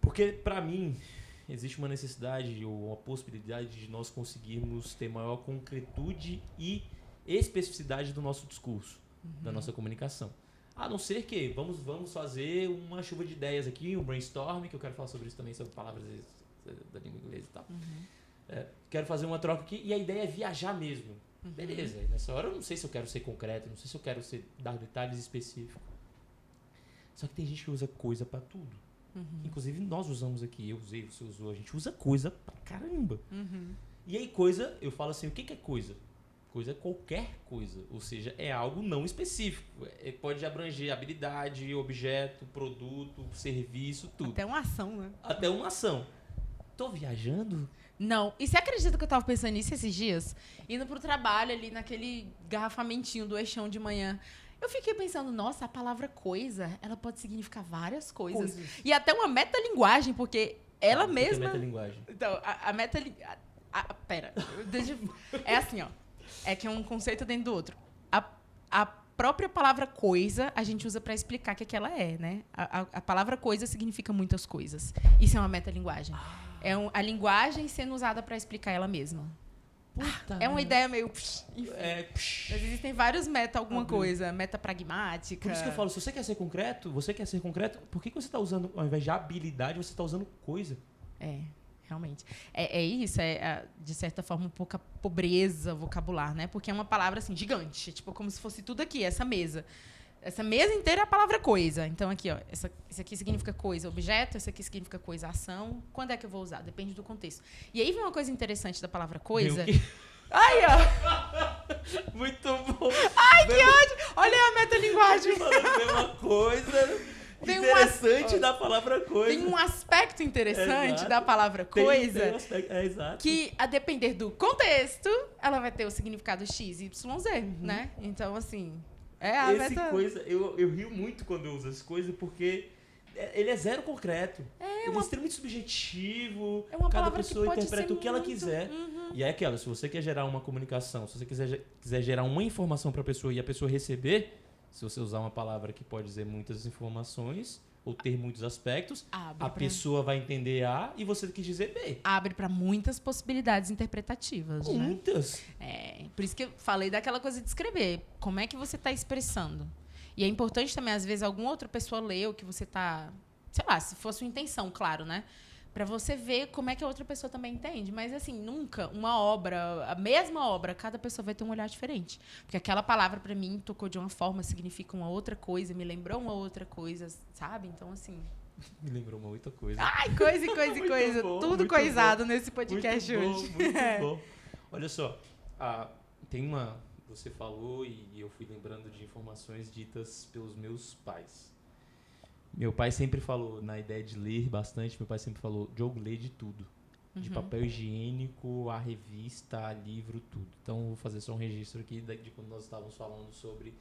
Porque, pra mim, existe uma necessidade ou uma possibilidade de nós conseguirmos ter maior concretude e especificidade do nosso discurso, da nossa comunicação. A não ser que vamos fazer uma chuva de ideias aqui, um brainstorm, que eu quero falar sobre isso também, sobre palavras da língua inglesa e tal. Quero fazer uma troca aqui e a ideia é viajar mesmo. Beleza, nessa hora eu não sei se eu quero ser concreto, não sei se eu quero dar detalhes específicos. Só que tem gente que usa coisa pra tudo. Inclusive nós usamos aqui, eu usei, você usou, a gente usa coisa pra caramba. E aí coisa, eu falo assim, o que é coisa? Coisa é qualquer coisa, ou seja, é algo não específico. Pode abranger habilidade, objeto, produto, serviço, tudo. Até uma ação, né? Até uma ação. Tô viajando? Não. E você acredita que eu tava pensando nisso esses dias? Indo pro trabalho ali, naquele garrafamentinho do eixão de manhã. Eu fiquei pensando, nossa, a palavra coisa, ela pode significar várias coisas. E até uma metalinguagem, porque ela mesma... É metalinguagem. Então, a metalinguagem... Pera. É assim, ó. É que é um conceito dentro do outro. A própria palavra coisa, a gente usa para explicar o que ela é, né? A palavra coisa significa muitas coisas. Isso é uma metalinguagem. É a linguagem sendo usada para explicar ela mesma. É uma ideia meio... enfim. Mas existem vários alguma coisa. Meta pragmática. Por isso que eu falo, se você quer ser concreto, por que você está usando, ao invés de habilidade, você está usando coisa? Realmente. É isso, de certa forma, um pouca pobreza vocabular, né? Porque é uma palavra, assim, gigante. Tipo, como se fosse tudo aqui, essa mesa. Essa mesa inteira é a palavra coisa. Então, aqui, ó, isso aqui significa coisa, objeto, isso aqui significa coisa, ação. Quando é que eu vou usar? Depende do contexto. E aí vem uma coisa interessante da palavra coisa. Ai, ó! Muito bom! Ai, que ódio! Olha aí a metalinguagem. Falando a mesma coisa... interessante da palavra coisa. Tem um aspecto interessante da palavra coisa. Tem um aspecto, exato. Que, a depender do contexto, ela vai ter o significado X, Y, Z, né? Então, assim... coisa, eu rio muito quando eu uso essa coisa, porque ele é zero concreto. Ele é extremamente subjetivo. É uma cada palavra pessoa que pode interpreta ser o que ela quiser. E é aquela, se você quer gerar uma comunicação, se você quiser gerar uma informação para a pessoa e a pessoa receber... Se você usar uma palavra que pode dizer muitas informações ou ter muitos aspectos, pessoa vai entender A e você quis dizer B. Abre para muitas possibilidades interpretativas. Muitas. Né? Por isso que eu falei daquela coisa de escrever. Como é que você está expressando? E é importante também, às vezes, alguma outra pessoa ler o que você está... Sei lá, se for a sua intenção, claro, né? Para você ver como é que a outra pessoa também entende. Mas, assim, nunca uma obra, a mesma obra, cada pessoa vai ter um olhar diferente. Porque aquela palavra, para mim, tocou de uma forma, significa uma outra coisa, me lembrou uma outra coisa, sabe? Então, assim... Me lembrou uma outra coisa. Ai, coisa. Bom, tudo coisado nesse podcast hoje. Muito bom. Olha só, tem uma... Você falou e eu fui lembrando de informações ditas pelos meus pais. Meu pai sempre falou, na ideia de ler bastante, meu pai sempre falou, Diogo, lê de tudo. De papel higiênico, a revista, a livro, tudo. Então, vou fazer só um registro aqui de quando nós estávamos falando sobre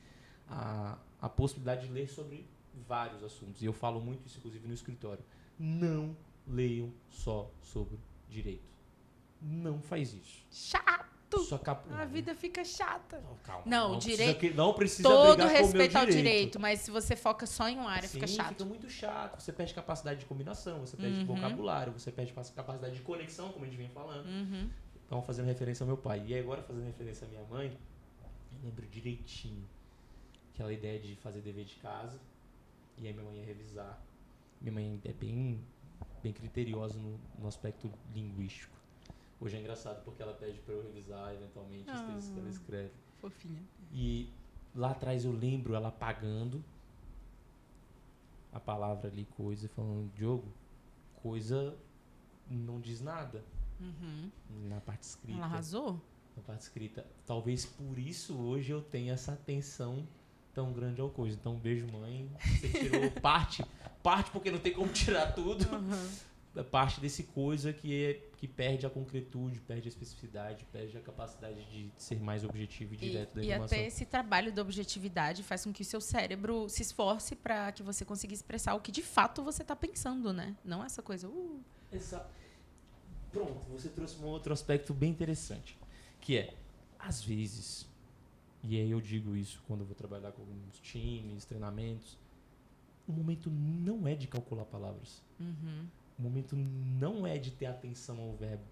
a possibilidade de ler sobre vários assuntos. E eu falo muito isso, inclusive, no escritório. Não leiam só sobre direito. Não faz isso. Chato! Só A vida fica chata. Calma. Não, direito... Não precisa Todo brigar com o meu respeito ao direito. direito, mas se você foca só em uma área, Sim, fica chato. fica muito chato. Você perde capacidade de combinação, você perde vocabulário, você perde capacidade de conexão, como a gente vinha falando. Então, fazendo referência ao meu pai. E agora, fazendo referência à minha mãe, eu lembro direitinho aquela ideia de fazer dever de casa. E aí minha mãe ia revisar. Minha mãe é bem criteriosa no aspecto linguístico. Hoje é engraçado porque ela pede pra eu revisar eventualmente os textos que ela escreve. Fofinha. E lá atrás eu lembro ela apagando a palavra ali, coisa, falando, Diogo, coisa não diz nada. Na parte escrita. Ela arrasou? Na parte escrita. Talvez por isso hoje eu tenha essa atenção tão grande ao coisa. Então, beijo, mãe. Você tirou parte porque não tem como tirar tudo. Parte desse coisa que perde a concretude, perde a especificidade, perde a capacidade de ser mais objetivo e direto da informação. E até esse trabalho da objetividade faz com que o seu cérebro se esforce para que você consiga expressar o que de fato você está pensando, né? Não essa coisa... Exato. Pronto, você trouxe um outro aspecto bem interessante, que é, às vezes, e aí eu digo isso quando eu vou trabalhar com alguns times, treinamentos, o momento não é de calcular palavras. O momento não é de ter atenção ao verbo.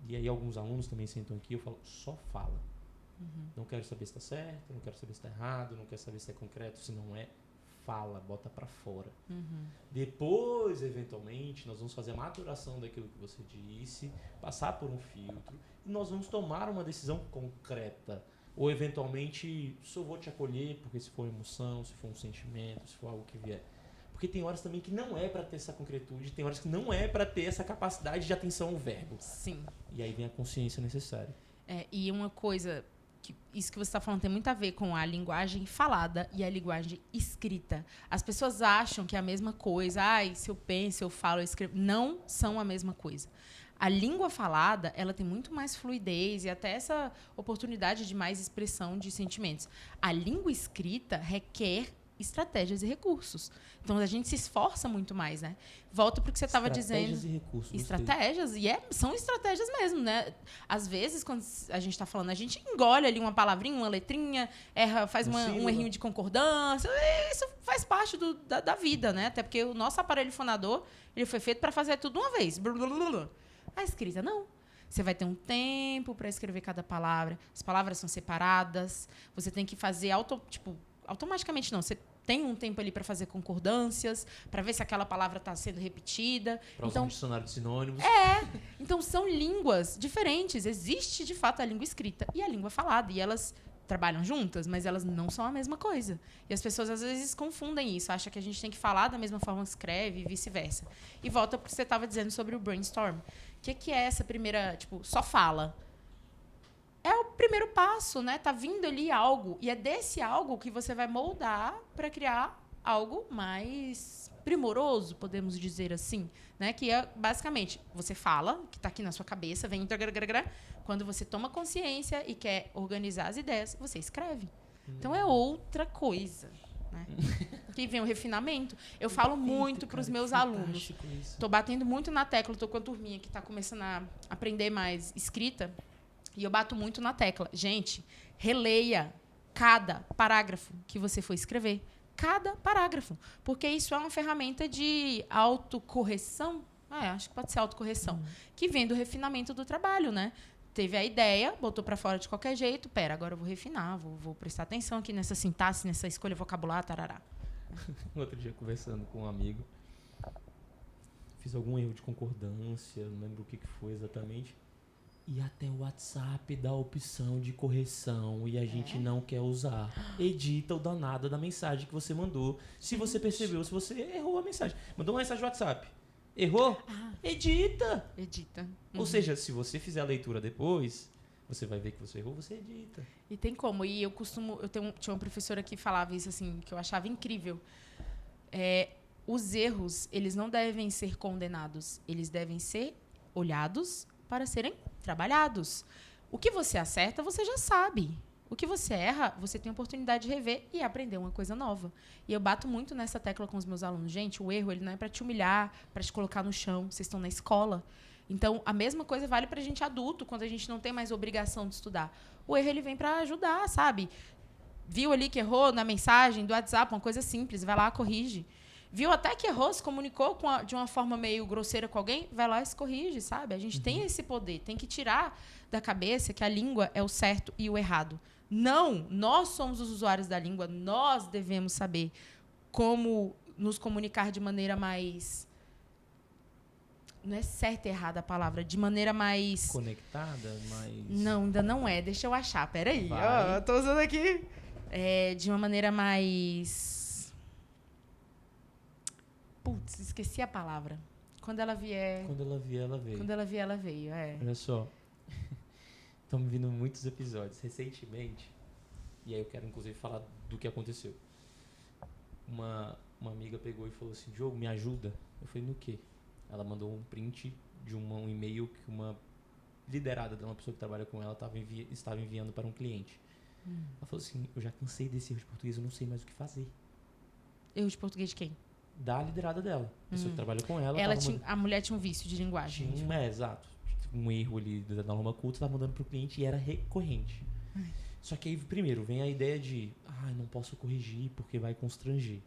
E aí alguns alunos também sentam aqui e eu falo, só fala. Não quero saber se está certo, não quero saber se está errado, não quero saber se é concreto, se não é. Fala, bota pra fora. Depois, eventualmente, nós vamos fazer a maturação daquilo que você disse, passar por um filtro, e nós vamos tomar uma decisão concreta. Ou, eventualmente, só vou te acolher, porque se for emoção, se for um sentimento, se for algo que vier. Porque tem horas também que não é para ter essa concretude, tem horas que não é para ter essa capacidade de atenção ao verbo. Sim. E aí vem a consciência necessária. E uma coisa... Isso que você está falando tem muito a ver com a linguagem falada e a linguagem escrita. As pessoas acham que é a mesma coisa. Se eu penso, eu falo, eu escrevo. Não são a mesma coisa. A língua falada, ela tem muito mais fluidez e até essa oportunidade de mais expressão de sentimentos. A língua escrita requer estratégias e recursos. Então, a gente se esforça muito mais, né? Volto para o que você estava dizendo. Estratégias e recursos. Estratégias, são estratégias mesmo, né? Às vezes, quando a gente está falando, a gente engole ali uma palavrinha, uma letrinha, erra, faz um errinho de concordância. Isso faz parte da vida, né? Até porque o nosso aparelho fonador, ele foi feito para fazer tudo uma vez. A escrita, não. Você vai ter um tempo para escrever cada palavra. As palavras são separadas. Você tem que fazer automaticamente não. Você tem um tempo ali para fazer concordâncias, para ver se aquela palavra está sendo repetida. Para usar um dicionário de sinônimos. Então, são línguas diferentes. Existe, de fato, a língua escrita e a língua falada. E elas trabalham juntas, mas elas não são a mesma coisa. E as pessoas, às vezes, confundem isso. Acham que a gente tem que falar da mesma forma que escreve e vice-versa. E volta para o que você estava dizendo sobre o brainstorm. O que é essa primeira... só fala. É o primeiro passo, né? Tá vindo ali algo. E é desse algo que você vai moldar para criar algo mais primoroso, podemos dizer assim. Né? Que é, basicamente, você fala, que está aqui na sua cabeça, vem... Quando você toma consciência e quer organizar as ideias, você escreve. Então, é outra coisa. Né? Que vem o refinamento. Eu falo muito para os meus alunos. Estou batendo muito na tecla. Estou com a turminha que está começando a aprender mais escrita. E eu bato muito na tecla. Gente, releia cada parágrafo que você for escrever. Cada parágrafo. Porque isso é uma ferramenta de autocorreção. Acho que pode ser autocorreção. Que vem do refinamento do trabalho, né? Teve a ideia, botou para fora de qualquer jeito. Agora eu vou refinar, vou prestar atenção aqui nessa sintaxe, nessa escolha vocabular, tarará. Outro dia, conversando com um amigo, fiz algum erro de concordância, não lembro o que foi exatamente. E até o WhatsApp dá a opção de correção e a gente não quer usar. Edita o danado da mensagem que você mandou. Se você percebeu, se você errou a mensagem. Mandou uma mensagem no WhatsApp. Errou? Edita. Ou seja, se você fizer a leitura depois, você vai ver que você errou, você edita. E tem como. E tinha uma professora que falava isso assim, que eu achava incrível. Os erros, eles não devem ser condenados. Eles devem ser olhados para serem trabalhados. O que você acerta, você já sabe. O que você erra, você tem a oportunidade de rever e aprender uma coisa nova. E eu bato muito nessa tecla com os meus alunos. Gente, o erro ele não é para te humilhar, para te colocar no chão. Vocês estão na escola. Então, a mesma coisa vale para a gente adulto, quando a gente não tem mais obrigação de estudar. O erro ele vem para ajudar, sabe? Viu ali que errou na mensagem do WhatsApp, uma coisa simples, vai lá, corrige. Viu até que errou, se comunicou de uma forma meio grosseira com alguém, vai lá e se corrige, sabe? A gente tem esse poder, tem que tirar da cabeça que a língua é o certo e o errado. Não, nós somos os usuários da língua, nós devemos saber como nos comunicar de maneira mais... Não é certa e errada a palavra, de maneira mais... Conectada, mais... Não, ainda não é, deixa eu achar, peraí. Vai. Tô usando aqui. De uma maneira mais... Putz, esqueci a palavra. Quando ela vier... Quando ela vier, ela veio. Quando ela vier, ela veio, Olha só. Estão me vindo muitos episódios. Recentemente, e aí eu quero inclusive falar do que aconteceu. Uma amiga pegou e falou assim, Diogo, me ajuda. Eu falei, no quê? Ela mandou um print de um e-mail que uma liderada de uma pessoa que trabalha com ela estava enviando para um cliente. Ela falou assim, eu já cansei desse erro de português, eu não sei mais o que fazer. Erro de português de quem? Da liderada dela. A pessoa que trabalha com ela. A mulher tinha um vício de linguagem. Exato. Um erro ali da norma culta, estava mandando para o cliente e era recorrente. Só que aí, primeiro, vem a ideia de, não posso corrigir porque vai constranger.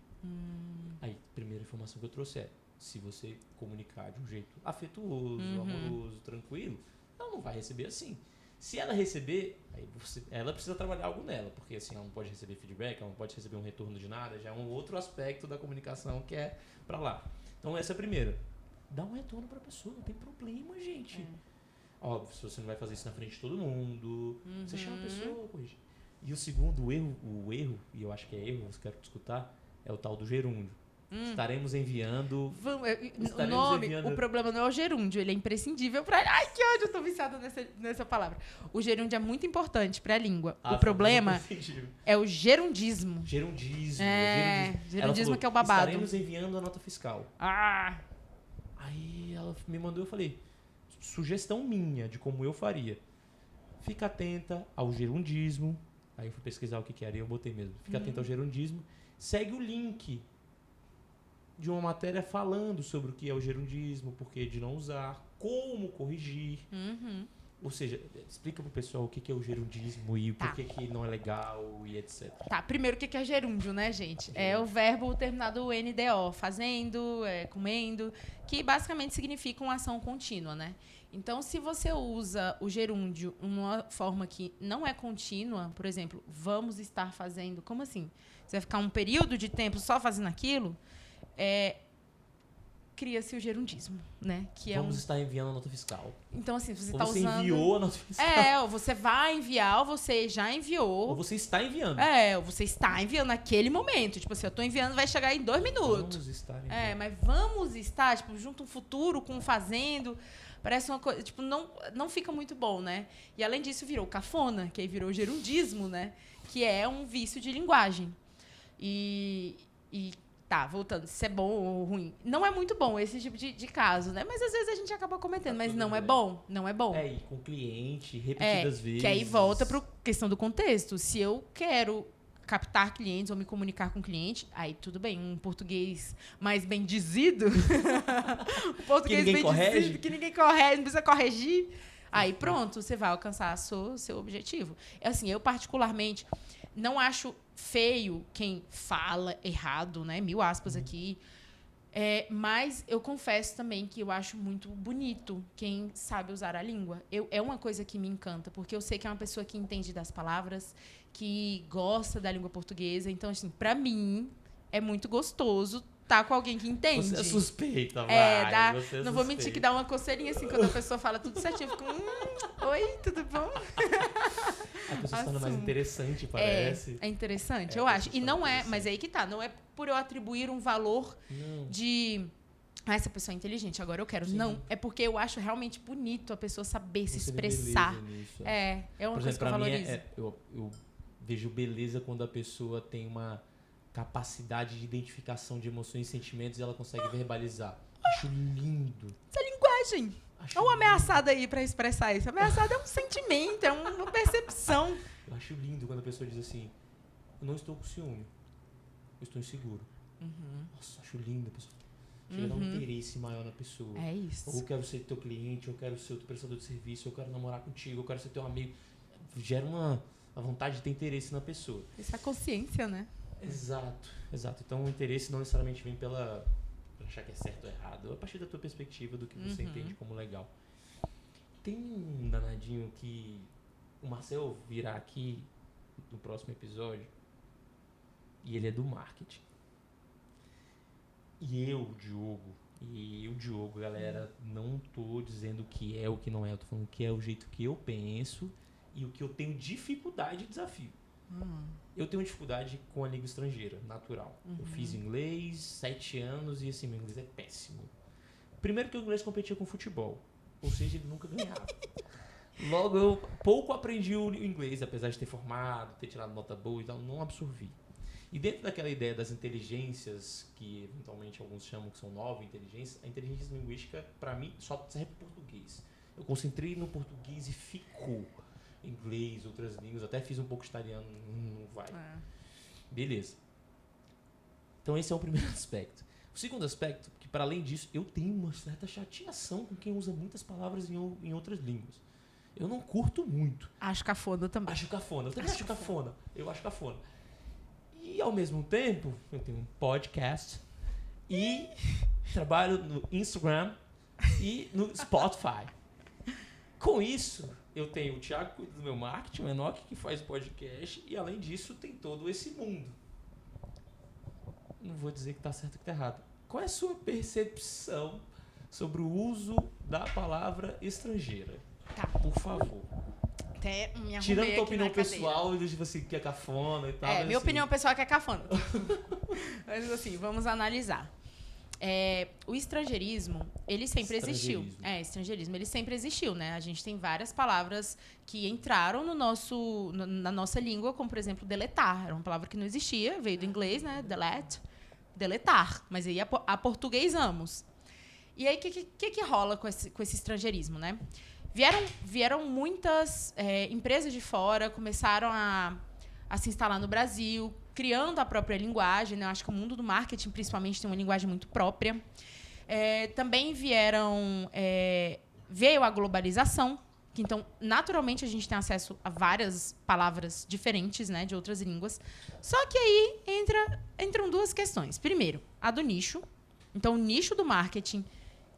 Aí, a primeira informação que eu trouxe é, se você comunicar de um jeito afetuoso, amoroso, tranquilo, ela não vai receber assim. Se ela receber, aí ela precisa trabalhar algo nela, porque assim, ela não pode receber feedback, ela não pode receber um retorno de nada, já é um outro aspecto da comunicação que é pra lá. Então essa é a primeira. Dá um retorno pra pessoa, não tem problema, gente. Óbvio, se você não vai fazer isso na frente de todo mundo, você chama a pessoa, corrige. E o segundo, o erro, e eu acho que é erro, você quer escutar, é o tal do gerúndio. Estaremos enviando... O problema não é o gerúndio, ele é imprescindível para... Ai, que ódio, eu tô viciada nessa palavra. O gerúndio é muito importante para a língua. O problema é o gerundismo. Gerundismo. Gerundismo falou, que é o babado. Estaremos enviando a nota fiscal. Aí ela me mandou, eu falei, sugestão minha de como eu faria. Fica atenta ao gerundismo. Aí eu fui pesquisar o que era e eu botei mesmo. Fica atenta ao gerundismo. Segue o link de uma matéria falando sobre o que é o gerundismo, por que de não usar, como corrigir. Ou seja, explica pro pessoal o que é o gerundismo e por que não é legal e etc. Primeiro o que é gerúndio, né, gente? É o verbo terminado NDO, fazendo, comendo, que basicamente significa uma ação contínua, né? Então, se você usa o gerúndio de uma forma que não é contínua, por exemplo, vamos estar fazendo, como assim? Você vai ficar um período de tempo só fazendo aquilo? Cria-se o gerundismo, né? Que vamos estar enviando a nota fiscal. Então, assim, você está usando... Você enviou a nota fiscal. Ou você vai enviar, ou você já enviou. Ou você está enviando. Ou você está enviando naquele momento. Tipo assim, eu estou enviando, vai chegar em 2 minutos. Vamos estar enviando. Mas vamos estar, tipo, junto um futuro com um fazendo. Parece uma coisa, tipo, não fica muito bom, né? E além disso, virou cafona, que aí virou gerundismo, né? Que é um vício de linguagem. Voltando, se é bom ou ruim. Não é muito bom esse tipo de caso, né? Mas às vezes a gente acaba cometendo, mas não é bom, não é bom. E com cliente, repetidas vezes. Que aí volta para a questão do contexto. Se eu quero captar clientes ou me comunicar com cliente, aí tudo bem, um português mais bem dizido, um português bem dizido, que ninguém corrige, não precisa corrigir, aí pronto, você vai alcançar seu objetivo. Assim, eu particularmente não acho feio quem fala errado, né? 1000 aspas aqui. Mas eu confesso também que eu acho muito bonito quem sabe usar a língua. É uma coisa que me encanta, porque eu sei que é uma pessoa que entende das palavras, que gosta da língua portuguesa. Então, assim, pra mim, é muito gostoso estar com alguém que entende. Você é suspeita, vai. Você não vou mentir que dá uma coceirinha assim quando a pessoa fala tudo certinho. Eu fico, oi, tudo bom? A pessoa se torna mais interessante, parece. É interessante, eu acho. E não é, mas aí que tá, não é por eu atribuir um valor de... essa pessoa é inteligente, agora eu quero. Sim. Não, é porque eu acho realmente bonito a pessoa saber se expressar. É uma coisa que eu valorizo. Eu vejo beleza quando a pessoa tem uma capacidade de identificação de emoções e sentimentos e ela consegue verbalizar. Acho lindo. Isso é linguagem. Olha uma ameaçada aí pra expressar isso. Ameaçada é um sentimento, é uma percepção. Eu acho lindo quando a pessoa diz assim, eu não estou com ciúme, eu estou inseguro. Nossa, acho lindo a pessoa. Chega a dar um interesse maior na pessoa. É isso. Ou eu quero ser teu cliente, ou eu quero ser teu prestador de serviço, ou eu quero namorar contigo, eu quero ser teu amigo. Gera uma vontade de ter interesse na pessoa. Isso é consciência, né? Exato. Então o interesse não necessariamente vem pra achar que é certo ou errado. É a partir da tua perspectiva, do que você entende como legal. Tem um danadinho que o Marcel virá aqui no próximo episódio e ele é do marketing. E eu, Diogo, galera, não tô dizendo o que é, o que não é. Eu tô falando que é o jeito que eu penso e o que eu tenho dificuldade e desafio. Eu tenho dificuldade com a língua estrangeira, natural. Eu fiz inglês 7 anos e assim, meu inglês é péssimo. Primeiro que o inglês competia com futebol, ou seja, ele nunca ganhava. Logo, eu pouco aprendi o inglês, apesar de ter formado, ter tirado nota boa e tal, não absorvi. E dentro daquela ideia das inteligências, que eventualmente alguns chamam que são 9 inteligências, a inteligência linguística, para mim, só serve para português. Eu concentrei no português e ficou. Inglês, outras línguas, até fiz um pouco de italiano, não vai. Beleza. Então esse é o primeiro aspecto. O segundo aspecto, que para além disso, eu tenho uma certa chateação com quem usa muitas palavras em outras línguas. Eu não curto muito. Acho cafona também. Acho cafona. Eu também acho cafona. Eu acho cafona. E, ao mesmo tempo, eu tenho um podcast e trabalho no Instagram e no Spotify. Com isso, eu tenho o Thiago que cuida do meu marketing, o Enoch que faz o podcast e, além disso, tem todo esse mundo. Não vou dizer que está certo ou que está errado. Qual é a sua percepção sobre o uso da palavra estrangeira? Tá. Por favor. Até me arrumei Tirando tua aqui opinião na pessoal e de você que é cafona e tal. minha assim. opinião pessoal é que é cafona. Mas assim, vamos analisar. O estrangeirismo, ele sempre existiu. Estrangeirismo, ele sempre existiu, né? A gente tem várias palavras que entraram na nossa língua, como, por exemplo, deletar. Era uma palavra que não existia, veio do inglês, né? Delete, deletar. Mas aí aportuguesamos. E aí, o que rola com esse estrangeirismo, né? Vieram muitas empresas de fora, começaram a se instalar no Brasil, criando a própria linguagem, né? Eu acho que o mundo do marketing, principalmente, tem uma linguagem muito própria. Também veio a globalização, que, então, naturalmente, a gente tem acesso a várias palavras diferentes, né, de outras línguas. Só que aí entram duas questões. Primeiro, a do nicho. Então, o nicho do marketing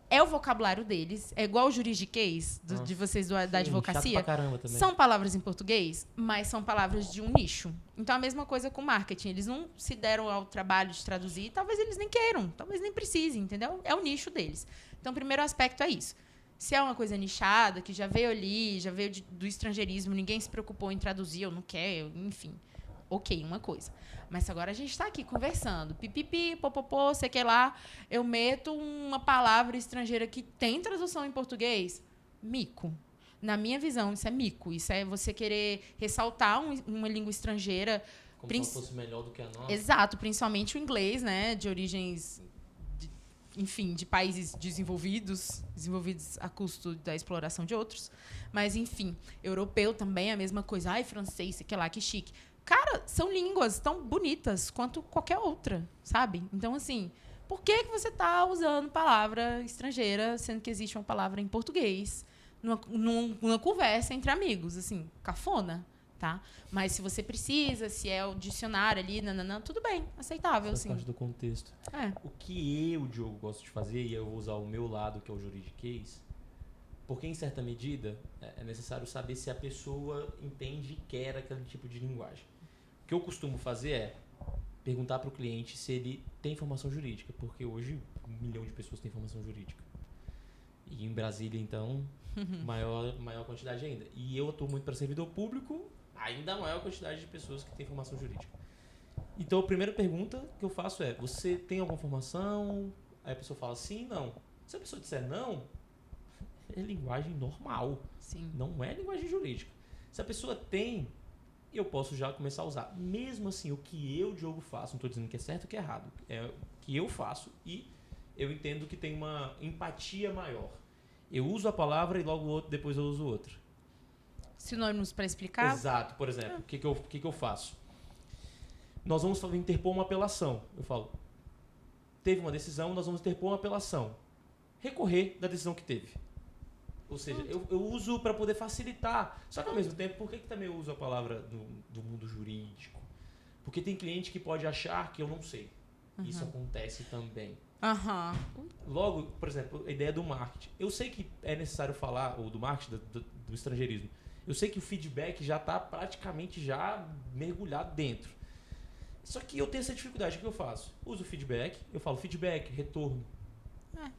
é o vocabulário deles. É igual o juridiquês de vocês da advocacia. Chato pra caramba também. São palavras em português, mas são palavras de um nicho. Então, a mesma coisa com marketing. Eles não se deram ao trabalho de traduzir. Talvez eles nem queiram. Talvez nem precisem, entendeu? É o nicho deles. Então, o primeiro aspecto é isso. Se é uma coisa nichada, que já veio ali, já veio do estrangeirismo, ninguém se preocupou em traduzir ou não quer, enfim. Ok, uma coisa. Mas agora a gente está aqui conversando. Pipipi, popopô, sei que lá. Eu meto uma palavra estrangeira que tem tradução em português. Mico. Na minha visão, isso é mico. Isso é você querer ressaltar uma língua estrangeira. Como se ela fosse melhor do que a nossa. Exato, principalmente o inglês, né? De origens, de países desenvolvidos a custo da exploração de outros. Mas, enfim, europeu também é a mesma coisa. Ai, francês, sei que lá, que chique. Cara, são línguas tão bonitas quanto qualquer outra, sabe? Então, assim, por que você está usando palavra estrangeira, sendo que existe uma palavra em português, numa conversa entre amigos? Assim, cafona, tá? Mas se você precisa, se é o dicionário ali, tudo bem, aceitável, Faz assim. parte do contexto. O que eu, Diogo, gosto de fazer, e eu vou usar o meu lado, que é o juridiquês, porque, em certa medida, é necessário saber se a pessoa entende e quer aquele tipo de linguagem. O que eu costumo fazer é perguntar para o cliente se ele tem formação jurídica, porque hoje 1 milhão de pessoas têm formação jurídica. E em Brasília, então, maior quantidade ainda. E eu atuo muito para servidor público, ainda maior quantidade de pessoas que têm formação jurídica. Então, a primeira pergunta que eu faço é: você tem alguma formação? Aí a pessoa fala sim, não. Se a pessoa disser não, é linguagem normal. Sim. Não é linguagem jurídica. Se a pessoa tem, eu posso já começar a usar. Mesmo assim, o que eu, Diogo, faço, não estou dizendo que é certo ou que é errado, é o que eu faço e eu entendo que tem uma empatia maior. Eu uso a palavra e logo depois eu uso outra. sinônimos para explicar? Exato. Por exemplo, o que eu faço? Nós vamos interpor uma apelação. Eu falo, teve uma decisão, nós vamos interpor uma apelação. Recorrer da decisão que teve. Ou seja, eu uso para poder facilitar. Só que ao mesmo tempo, por que também eu uso a palavra do mundo jurídico? Porque tem cliente que pode achar que eu não sei. Isso acontece também. Logo, por exemplo, a ideia do marketing. Eu sei que é necessário falar, ou do marketing, do estrangeirismo. Eu sei que o feedback já está praticamente já mergulhado dentro. Só que eu tenho essa dificuldade. O que eu faço? Uso feedback, eu falo feedback, retorno.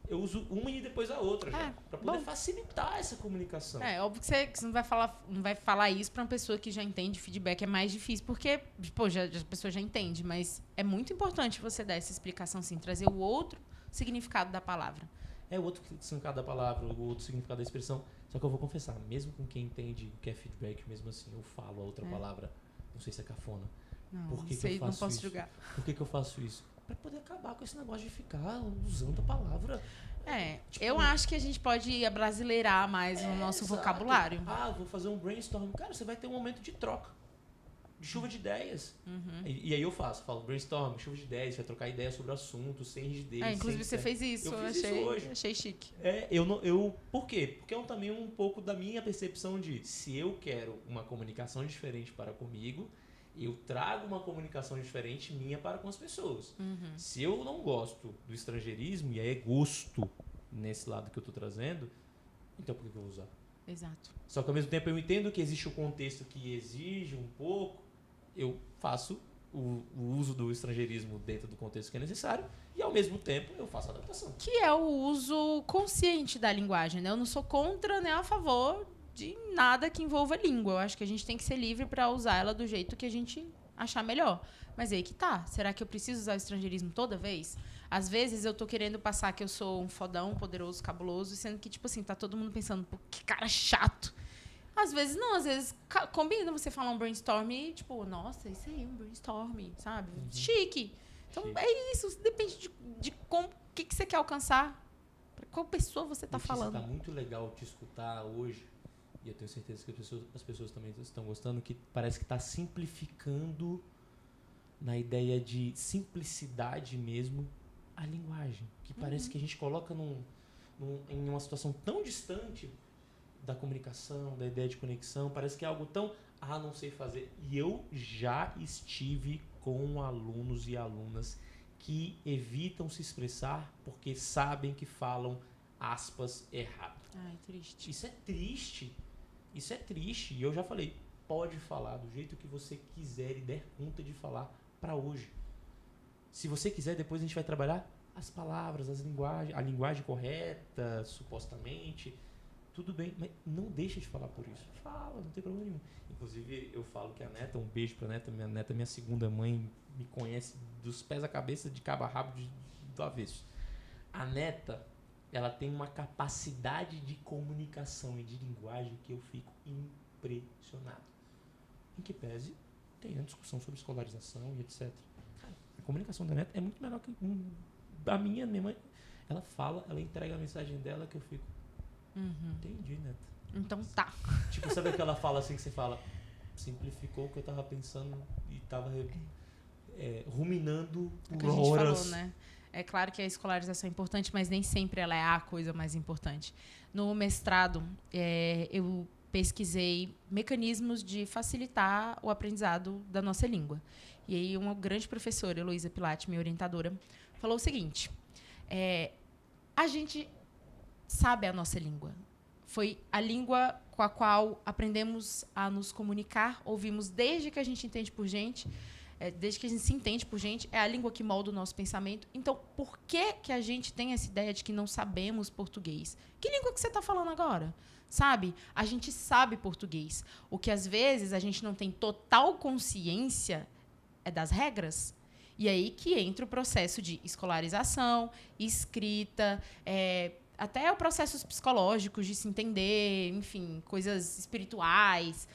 Eu uso uma e depois a outra já, para poder facilitar essa comunicação. Óbvio que você não vai falar isso para uma pessoa que já entende feedback, é mais difícil, porque a pessoa já entende, mas é muito importante você dar essa explicação, sim, trazer o outro significado da palavra. O outro significado da palavra, o outro significado da expressão. Só que eu vou confessar, mesmo com quem entende o que é feedback, mesmo assim, eu falo a outra palavra, não sei se é cafona. Não posso julgar. Por que eu faço isso? Para poder acabar com esse negócio de ficar usando a palavra. Eu acho que a gente pode abrasileirar mais o nosso vocabulário. Vou fazer um brainstorm. Cara, você vai ter um momento de troca, de chuva de ideias. E aí eu falo brainstorm, chuva de ideias, você vai trocar ideias sobre o assunto, sem rigidez. Inclusive você fez isso, eu fiz isso hoje. Achei chique. Por quê? Porque é também um pouco da minha percepção de, se eu quero uma comunicação diferente para comigo, eu trago uma comunicação diferente minha para com as pessoas. Se eu não gosto do estrangeirismo, e aí é gosto nesse lado que eu estou trazendo, então por que eu vou usar? Exato. Só que ao mesmo tempo eu entendo que existe o contexto que exige um pouco, eu faço o uso do estrangeirismo dentro do contexto que é necessário, e ao mesmo tempo eu faço a adaptação. Que é o uso consciente da linguagem, né? Eu não sou contra nem a favor de nada que envolva língua. Eu acho que a gente tem que ser livre para usar ela do jeito que a gente achar melhor. Mas aí que tá. Será que eu preciso usar o estrangeirismo toda vez? Às vezes eu tô querendo passar que eu sou um fodão, poderoso, cabuloso, sendo que, tipo assim, tá todo mundo pensando, pô, que cara chato. Às vezes não, às vezes combina você falar um brainstorm e, tipo, nossa, isso aí, um brainstorm, sabe? Chique. Então é isso, depende de como, o que você quer alcançar, pra qual pessoa você tá falando. Tá muito legal te escutar hoje. E eu tenho certeza que as pessoas também estão gostando, que parece que está simplificando, na ideia de simplicidade mesmo, a linguagem. Que parece que a gente coloca em uma situação tão distante da comunicação, da ideia de conexão, parece que é algo tão, não sei fazer. E eu já estive com alunos e alunas que evitam se expressar porque sabem que falam aspas errado. Ai, triste. Isso é triste. Isso é triste. E eu já falei, pode falar do jeito que você quiser e der conta de falar para hoje. Se você quiser, depois a gente vai trabalhar as palavras, a linguagem correta, supostamente. Tudo bem, mas não deixa de falar por isso. Fala, não tem problema nenhum. Inclusive, eu falo que a Neta, um beijo pra Neta, minha segunda mãe, me conhece dos pés à cabeça, de cabo a rabo, do avesso. A Neta, ela tem uma capacidade de comunicação e de linguagem que eu fico impressionado. Em que pese, tem a discussão sobre escolarização e etc. Cara, a comunicação da Neta é muito melhor que a minha mãe. Ela fala, ela entrega a mensagem dela que eu fico, entendi, Neta. Então tá. Tipo, sabe aquela fala assim que você fala, simplificou o que eu tava pensando e tava ruminando por que a gente horas. falou, né? É claro que a escolarização é importante, mas nem sempre ela é a coisa mais importante. No mestrado, eu pesquisei mecanismos de facilitar o aprendizado da nossa língua. E aí uma grande professora, Heloísa Pilate, minha orientadora, falou o seguinte, a gente sabe a nossa língua. Foi a língua com a qual aprendemos a nos comunicar, ouvimos desde que a gente entende por gente, desde que a gente se entende por gente, é a língua que molda o nosso pensamento. Então, por que a gente tem essa ideia de que não sabemos português? Que língua que você está falando agora? Sabe? A gente sabe português. O que, às vezes, a gente não tem total consciência é das regras. E aí que entra o processo de escolarização, escrita, até processos psicológicos de se entender, enfim, coisas espirituais.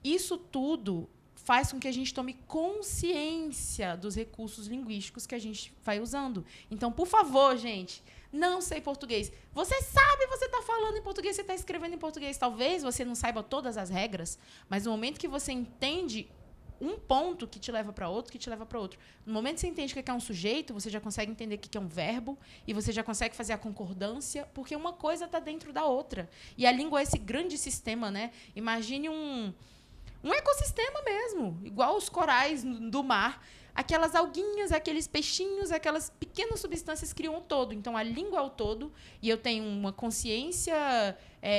Isso tudo faz com que a gente tome consciência dos recursos linguísticos que a gente vai usando. Então, por favor, gente, não sei português. Você sabe, você está falando em português, você está escrevendo em português. Talvez você não saiba todas as regras, mas no momento que você entende um ponto que te leva para outro, que te leva para outro. No momento que você entende o que é um sujeito, você já consegue entender o que é um verbo e você já consegue fazer a concordância, porque uma coisa está dentro da outra. E a língua é esse grande sistema, né? Imagine um ecossistema mesmo, igual os corais do mar. Aquelas alguinhas, aqueles peixinhos, aquelas pequenas substâncias criam o todo. Então, a língua é o todo, e eu tenho uma consciência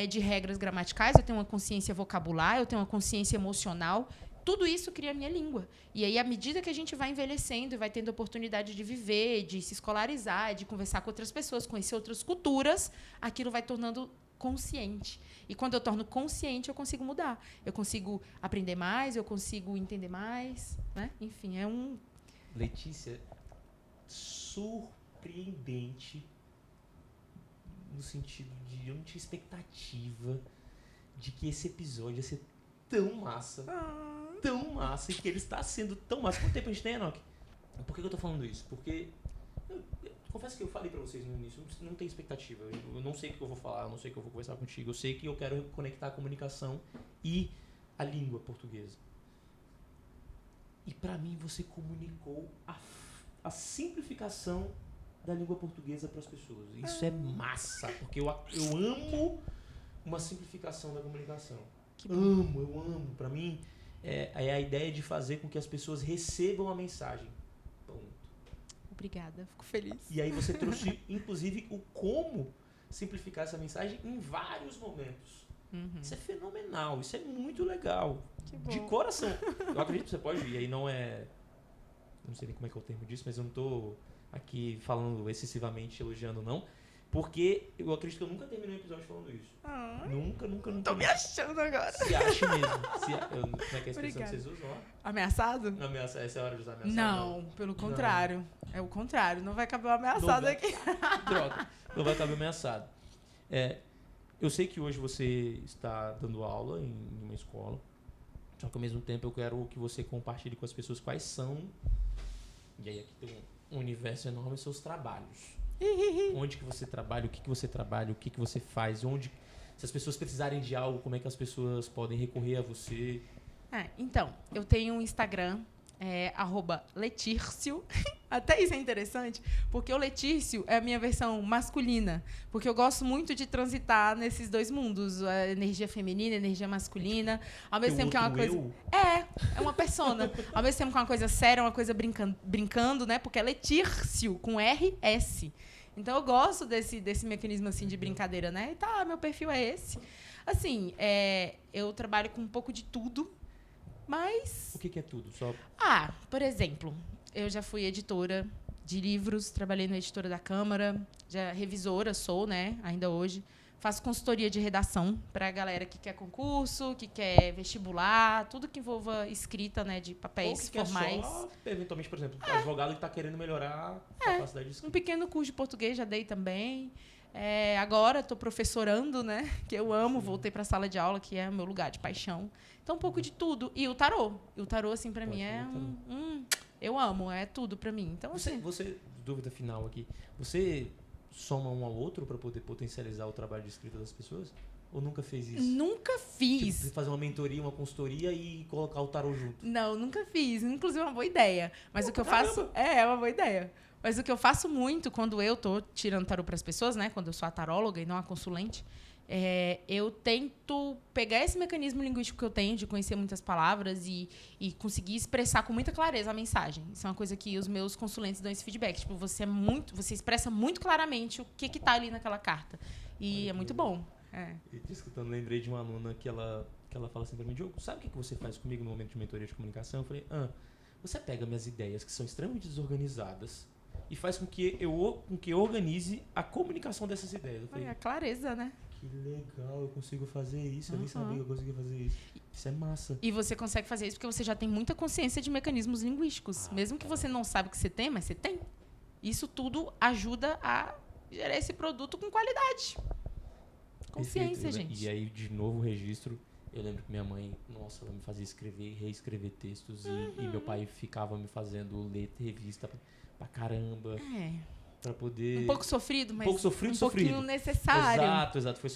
de regras gramaticais, eu tenho uma consciência vocabular, eu tenho uma consciência emocional. Tudo isso cria a minha língua. E aí, à medida que a gente vai envelhecendo e vai tendo a oportunidade de viver, de se escolarizar, de conversar com outras pessoas, conhecer outras culturas, aquilo vai tornando consciente. E quando eu torno consciente, eu consigo mudar. Eu consigo aprender mais, eu consigo entender mais, né? Enfim, é um... Letícia, surpreendente no sentido de eu não tinha expectativa de que esse episódio ia ser tão massa, e que ele está sendo tão massa. Quanto tempo a gente tem, Enoch? Por que eu tô falando isso? Porque eu confesso que eu falei pra vocês no início, não tem expectativa. Eu não sei o que eu vou falar, eu não sei o que eu vou conversar contigo. Eu sei que eu quero conectar a comunicação e a língua portuguesa. E pra mim você comunicou a simplificação da língua portuguesa para as pessoas. Isso é massa, porque eu amo uma simplificação da comunicação. Eu amo. Pra mim é a ideia de fazer com que as pessoas recebam a mensagem. Ponto. Obrigada, fico feliz. E aí você trouxe, inclusive, o como simplificar essa mensagem em vários momentos. Isso é fenomenal, isso é muito legal. Que bom. De coração. Eu acredito que você pode ir, aí não é... Não sei nem como é que é o termo disso, mas eu não tô aqui falando excessivamente, elogiando, não. Porque eu acredito que eu nunca terminei um episódio falando isso. Nunca. Tô me achando agora. Se acha mesmo. Como é que é a expressão que vocês usam? Ameaçado? Essa é a hora de usar ameaçado? Não, pelo contrário. Não. É o contrário. Não vai caber o ameaçado aqui. Droga. Não vai caber o ameaçado. Eu sei que hoje você está dando aula em uma escola. Só que ao mesmo tempo eu quero que você compartilhe com as pessoas quais são... E aí aqui tem um universo enorme, seus trabalhos. Onde que você trabalha, o que você trabalha, o que você faz, onde... Se as pessoas precisarem de algo, como é que as pessoas podem recorrer a você? Então, eu tenho um Instagram, @Letírcio. Até isso é interessante, porque o Letírcio é a minha versão masculina. Porque eu gosto muito de transitar nesses dois mundos, a energia feminina, a energia masculina. Ao mesmo tempo que é uma coisa... É uma persona. Ao mesmo tempo que é uma coisa séria, uma coisa brincando, né? Porque é Letírcio, com RS. Então, eu gosto desse mecanismo assim, de brincadeira, né? E tá, meu perfil é esse. Assim, eu trabalho com um pouco de tudo, mas... O que é tudo? Por exemplo, eu já fui editora de livros, trabalhei na editora da Câmara, já revisora sou, né, ainda hoje. Faço consultoria de redação para a galera que quer concurso, que quer vestibular, tudo que envolva escrita, né, de papéis formais. Só, eventualmente, por exemplo, advogado que está querendo melhorar a capacidade de escrita. Um pequeno curso de português já dei também. Agora estou professorando, né, que eu amo, voltei para a sala de aula, que é o meu lugar de paixão. Então, um pouco de tudo. E o tarô. E o tarô, assim, para mim é eu amo, é tudo para mim. Então, Você, dúvida final aqui, você soma um ao outro para poder potencializar o trabalho de escrita das pessoas? Ou nunca fez isso? Nunca fiz. Tipo, fazer uma mentoria, uma consultoria e colocar o tarô junto? Não, nunca fiz. Inclusive, é uma boa ideia. Mas o que eu faço... É uma boa ideia. Mas o que eu faço muito quando eu tô tirando tarô para as pessoas, né? Quando eu sou a taróloga e não a consulente, eu tento pegar esse mecanismo linguístico que eu tenho de conhecer muitas palavras e conseguir expressar com muita clareza a mensagem. Isso é uma coisa que os meus consulentes dão esse feedback. Tipo, você expressa muito claramente o que tá ali naquela carta. E é muito bom. E discutindo, lembrei de uma aluna que ela fala assim pra mim: Diogo, sabe o que você faz comigo no momento de mentoria de comunicação? Eu falei: você pega minhas ideias que são extremamente desorganizadas e faz com que eu organize a comunicação dessas ideias. Eu falei, a clareza, né? Que legal, eu consigo fazer isso. Eu nem sabia que eu conseguia fazer isso. Isso é massa. E você consegue fazer isso porque você já tem muita consciência de mecanismos linguísticos. Mesmo que você não saiba que você tem, mas você tem. Isso tudo ajuda a gerar esse produto com qualidade. Consciência, perfeito, gente. E aí, de novo, o registro. Eu lembro que minha mãe, nossa, ela me fazia escrever e reescrever textos. E meu pai ficava me fazendo ler revista pra caramba. Pra poder... Um pouco sofrido, mas pouco sofrido, um pouquinho necessário. Exato.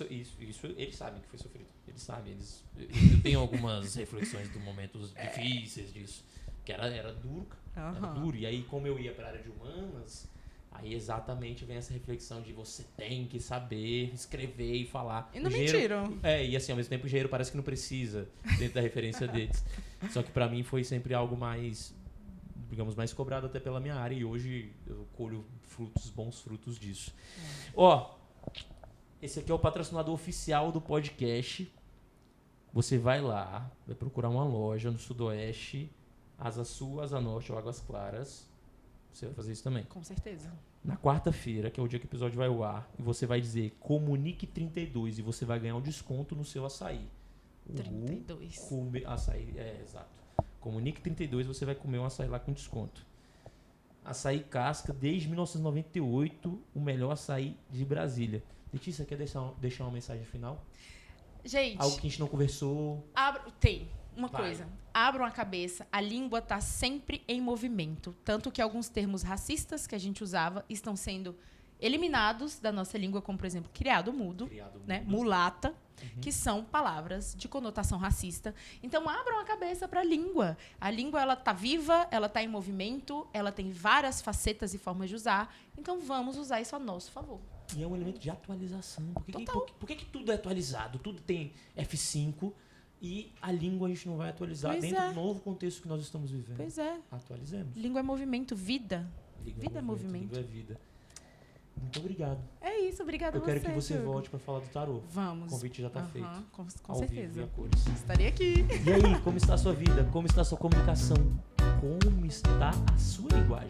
Isso eles sabem que foi sofrido. Eles sabem. Eu tenho algumas reflexões de momentos difíceis disso. Que era duro, cara. Era duro. E aí, como eu ia pra área de humanas, aí exatamente vem essa reflexão de você tem que saber escrever e falar. E não mentiram. E assim, ao mesmo tempo o engenheiro parece que não precisa dentro da referência deles. Só que pra mim foi sempre algo mais, digamos, mais cobrado até pela minha área. E hoje eu colho bons frutos disso. Ó, esse aqui é o patrocinador oficial do podcast. Você vai lá, vai procurar uma loja no Sudoeste, Asa Sul, Asa Norte ou Águas Claras. Você vai fazer isso também. Com certeza. Na quarta-feira, que é o dia que o episódio vai ao ar, e você vai dizer Comunique 32 e você vai ganhar um desconto no seu açaí. 32. Açaí, exato. Comunique 32 você vai comer um açaí lá com desconto. Açaí Casca, desde 1998, o melhor açaí de Brasília. Letícia, quer deixar uma mensagem final? Gente, Algo que a gente não conversou? tem uma Vai. coisa. Abram a cabeça, a língua está sempre em movimento. Tanto que alguns termos racistas que a gente usava estão sendo eliminados da nossa língua, como, por exemplo, criado mudo, né? Mulata, que são palavras de conotação racista. Então, abram a cabeça para a língua. A língua, ela está viva, ela está em movimento, ela tem várias facetas e formas de usar. Então, vamos usar isso a nosso favor. E é um elemento de atualização. Por que tudo é atualizado? Tudo tem F5 e a língua a gente não vai atualizar Pois dentro é. do novo contexto que nós estamos vivendo? Pois é. Atualizemos. Língua é movimento, vida. Vida é movimento. Língua é vida. Muito obrigado. É isso, obrigada a Eu você. quero que você Diogo. volte para falar do tarô. Vamos. O convite já está Aham, feito. Com Ao vivo e certeza. a cores. Estarei aqui. E aí, como está a sua vida? Como está a sua comunicação? Como está a sua linguagem?